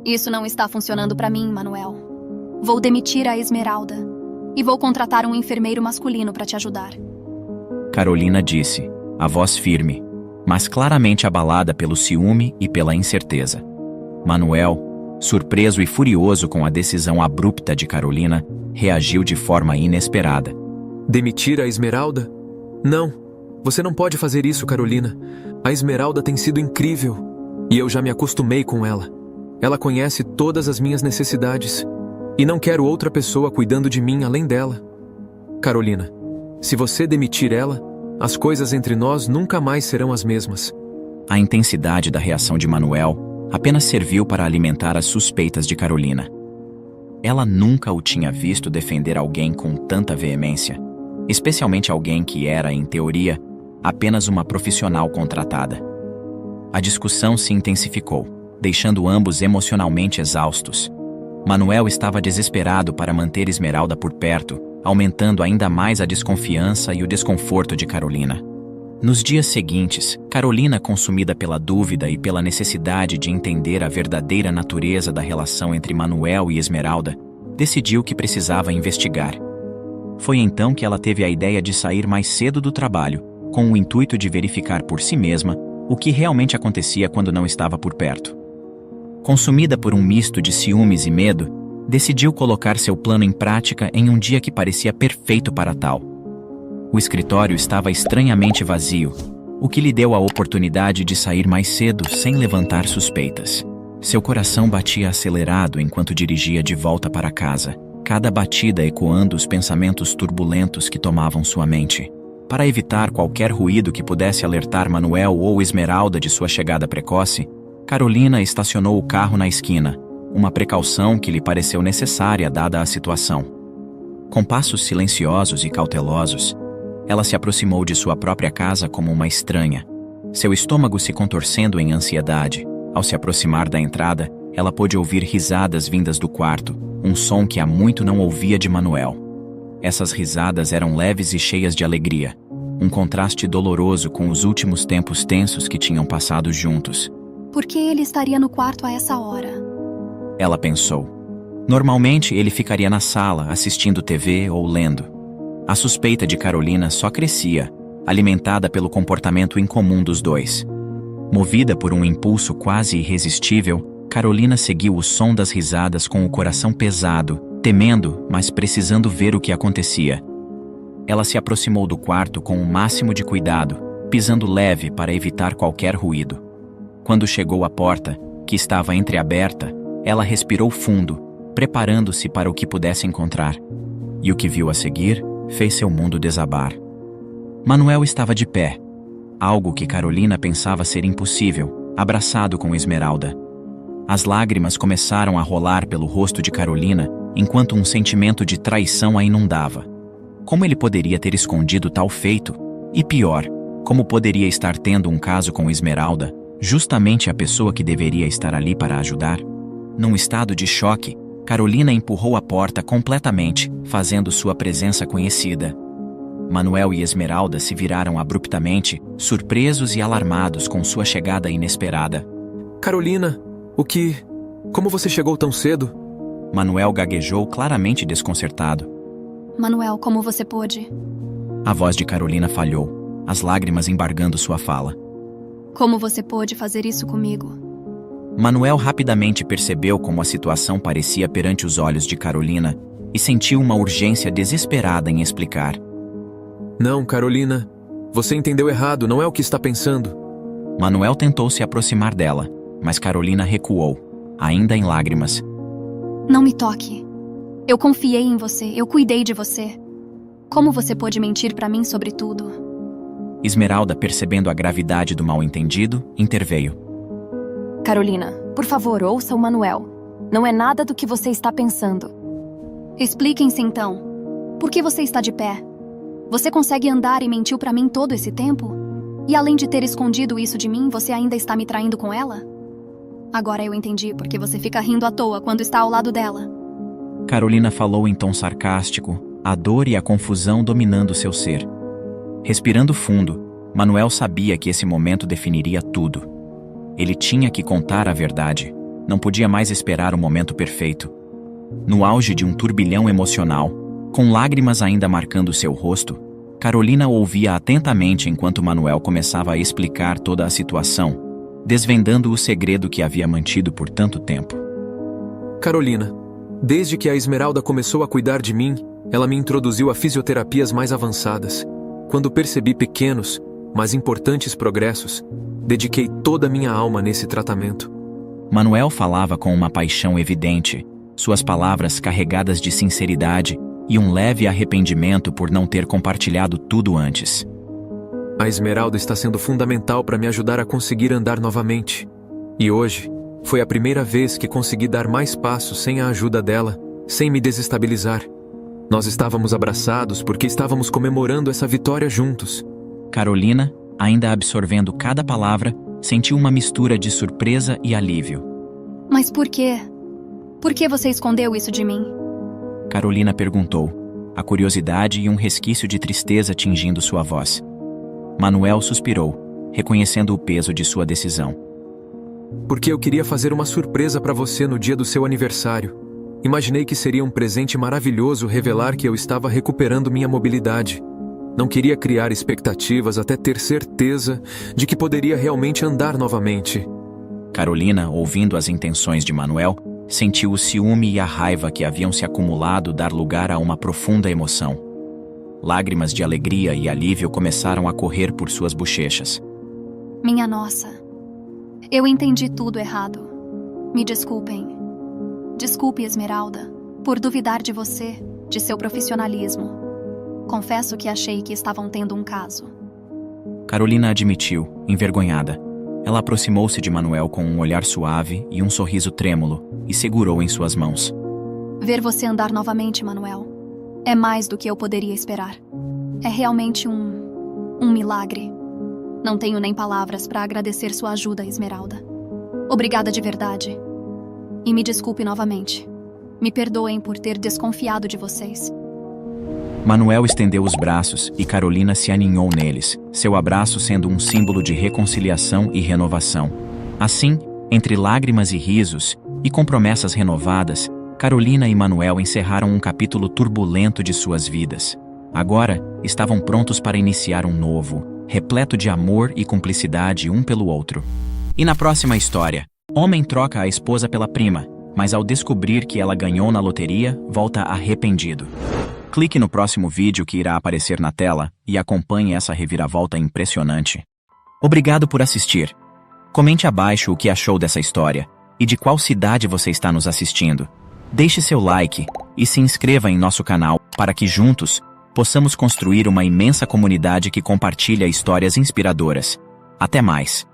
Isso não está funcionando para mim, Manuel. Vou demitir a Esmeralda e vou contratar um enfermeiro masculino para te ajudar.
Carolina disse, a voz firme, mas claramente abalada pelo ciúme e pela incerteza. Manuel, surpreso e furioso com a decisão abrupta de Carolina, reagiu de forma inesperada.
Demitir a Esmeralda? Não, você não pode fazer isso, Carolina. A Esmeralda tem sido incrível e eu já me acostumei com ela. Ela conhece todas as minhas necessidades e não quero outra pessoa cuidando de mim além dela. Carolina, se você demitir ela, as coisas entre nós nunca mais serão as mesmas.
A intensidade da reação de Manuel apenas serviu para alimentar as suspeitas de Carolina. Ela nunca o tinha visto defender alguém com tanta veemência, especialmente alguém que era, em teoria, apenas uma profissional contratada. A discussão se intensificou, deixando ambos emocionalmente exaustos. Manuel estava desesperado para manter Esmeralda por perto, aumentando ainda mais a desconfiança e o desconforto de Carolina. Nos dias seguintes, Carolina, consumida pela dúvida e pela necessidade de entender a verdadeira natureza da relação entre Manuel e Esmeralda, decidiu que precisava investigar. Foi então que ela teve a ideia de sair mais cedo do trabalho, com o intuito de verificar por si mesma o que realmente acontecia quando não estava por perto. Consumida por um misto de ciúmes e medo, decidiu colocar seu plano em prática em um dia que parecia perfeito para tal. O escritório estava estranhamente vazio, o que lhe deu a oportunidade de sair mais cedo sem levantar suspeitas. Seu coração batia acelerado enquanto dirigia de volta para casa, cada batida ecoando os pensamentos turbulentos que tomavam sua mente. Para evitar qualquer ruído que pudesse alertar Manuel ou Esmeralda de sua chegada precoce, Carolina estacionou o carro na esquina, uma precaução que lhe pareceu necessária dada a situação. Com passos silenciosos e cautelosos, ela se aproximou de sua própria casa como uma estranha, seu estômago se contorcendo em ansiedade. Ao se aproximar da entrada, ela pôde ouvir risadas vindas do quarto, um som que há muito não ouvia de Manuel. Essas risadas eram leves e cheias de alegria, um contraste doloroso com os últimos tempos tensos que tinham passado juntos.
Por que ele estaria no quarto a essa hora?
Ela pensou. Normalmente ele ficaria na sala, assistindo TV ou lendo. A suspeita de Carolina só crescia, alimentada pelo comportamento incomum dos dois. Movida por um impulso quase irresistível, Carolina seguiu o som das risadas com o coração pesado, temendo, mas precisando ver o que acontecia. Ela se aproximou do quarto com o máximo de cuidado, pisando leve para evitar qualquer ruído. Quando chegou à porta, que estava entreaberta, ela respirou fundo, preparando-se para o que pudesse encontrar. E o que viu a seguir fez seu mundo desabar. Manuel estava de pé, algo que Carolina pensava ser impossível, abraçado com Esmeralda. As lágrimas começaram a rolar pelo rosto de Carolina, enquanto um sentimento de traição a inundava. Como ele poderia ter escondido tal feito? E pior, como poderia estar tendo um caso com Esmeralda, justamente a pessoa que deveria estar ali para ajudar? Num estado de choque, Carolina empurrou a porta completamente, fazendo sua presença conhecida. Manuel e Esmeralda se viraram abruptamente, surpresos e alarmados com sua chegada inesperada.
Carolina, como você chegou tão cedo?
Manuel gaguejou, claramente desconcertado.
Manuel, como você pôde?
A voz de Carolina falhou, as lágrimas embargando sua fala.
Como você pôde fazer isso comigo?
Manuel rapidamente percebeu como a situação parecia perante os olhos de Carolina e sentiu uma urgência desesperada em explicar.
Não, Carolina. Você entendeu errado, não é o que está pensando.
Manuel tentou se aproximar dela, mas Carolina recuou, ainda em lágrimas.
Não me toque. Eu confiei em você, eu cuidei de você. Como você pôde mentir para mim sobre tudo?
Esmeralda, percebendo a gravidade do mal-entendido, interveio.
Carolina, por favor, ouça o Manuel. Não é nada do que você está pensando. Expliquem-se então. Por que você está de pé? Você consegue andar e mentiu para mim todo esse tempo? E além de ter escondido isso de mim, você ainda está me traindo com ela? Agora eu entendi porque você fica rindo à toa quando está ao lado dela.
Carolina falou em tom sarcástico, a dor e a confusão dominando seu ser. Respirando fundo, Manuel sabia que esse momento definiria tudo. Ele tinha que contar a verdade. Não podia mais esperar o momento perfeito. No auge de um turbilhão emocional, com lágrimas ainda marcando seu rosto, Carolina ouvia atentamente enquanto Manuel começava a explicar toda a situação, desvendando o segredo que havia mantido por tanto tempo.
Carolina, desde que a Esmeralda começou a cuidar de mim, ela me introduziu a fisioterapias mais avançadas. Quando percebi pequenos, mas importantes progressos, dediquei toda a minha alma nesse tratamento.
Manuel falava com uma paixão evidente, suas palavras carregadas de sinceridade e um leve arrependimento por não ter compartilhado tudo antes.
A Esmeralda está sendo fundamental para me ajudar a conseguir andar novamente. E hoje, foi a primeira vez que consegui dar mais passos sem a ajuda dela, sem me desestabilizar. Nós estávamos abraçados porque estávamos comemorando essa vitória juntos.
Carolina, ainda absorvendo cada palavra, sentiu uma mistura de surpresa e alívio.
Mas por quê? Por que você escondeu isso de mim?
Carolina perguntou, a curiosidade e um resquício de tristeza tingindo sua voz. Manuel suspirou, reconhecendo o peso de sua decisão.
Porque eu queria fazer uma surpresa para você no dia do seu aniversário. Imaginei que seria um presente maravilhoso revelar que eu estava recuperando minha mobilidade. Não queria criar expectativas até ter certeza de que poderia realmente andar novamente.
Carolina, ouvindo as intenções de Manuel, sentiu o ciúme e a raiva que haviam se acumulado dar lugar a uma profunda emoção. Lágrimas de alegria e alívio começaram a correr por suas bochechas.
Minha nossa, eu entendi tudo errado. Me desculpem. Desculpe, Esmeralda, por duvidar de você, de seu profissionalismo. Confesso que achei que estavam tendo um caso.
Carolina admitiu, envergonhada. Ela aproximou-se de Manuel com um olhar suave e um sorriso trêmulo e segurou em suas mãos.
Ver você andar novamente, Manuel, é mais do que eu poderia esperar. É realmente um milagre. Não tenho nem palavras para agradecer sua ajuda, Esmeralda. Obrigada de verdade. E me desculpe novamente. Me perdoem por ter desconfiado de vocês.
Manuel estendeu os braços e Carolina se aninhou neles, seu abraço sendo um símbolo de reconciliação e renovação. Assim, entre lágrimas e risos, e com promessas renovadas, Carolina e Manuel encerraram um capítulo turbulento de suas vidas. Agora, estavam prontos para iniciar um novo, repleto de amor e cumplicidade um pelo outro. E na próxima história, homem troca a esposa pela prima, mas ao descobrir que ela ganhou na loteria, volta arrependido. Clique no próximo vídeo que irá aparecer na tela e acompanhe essa reviravolta impressionante. Obrigado por assistir. Comente abaixo o que achou dessa história e de qual cidade você está nos assistindo. Deixe seu like e se inscreva em nosso canal para que juntos possamos construir uma imensa comunidade que compartilha histórias inspiradoras. Até mais!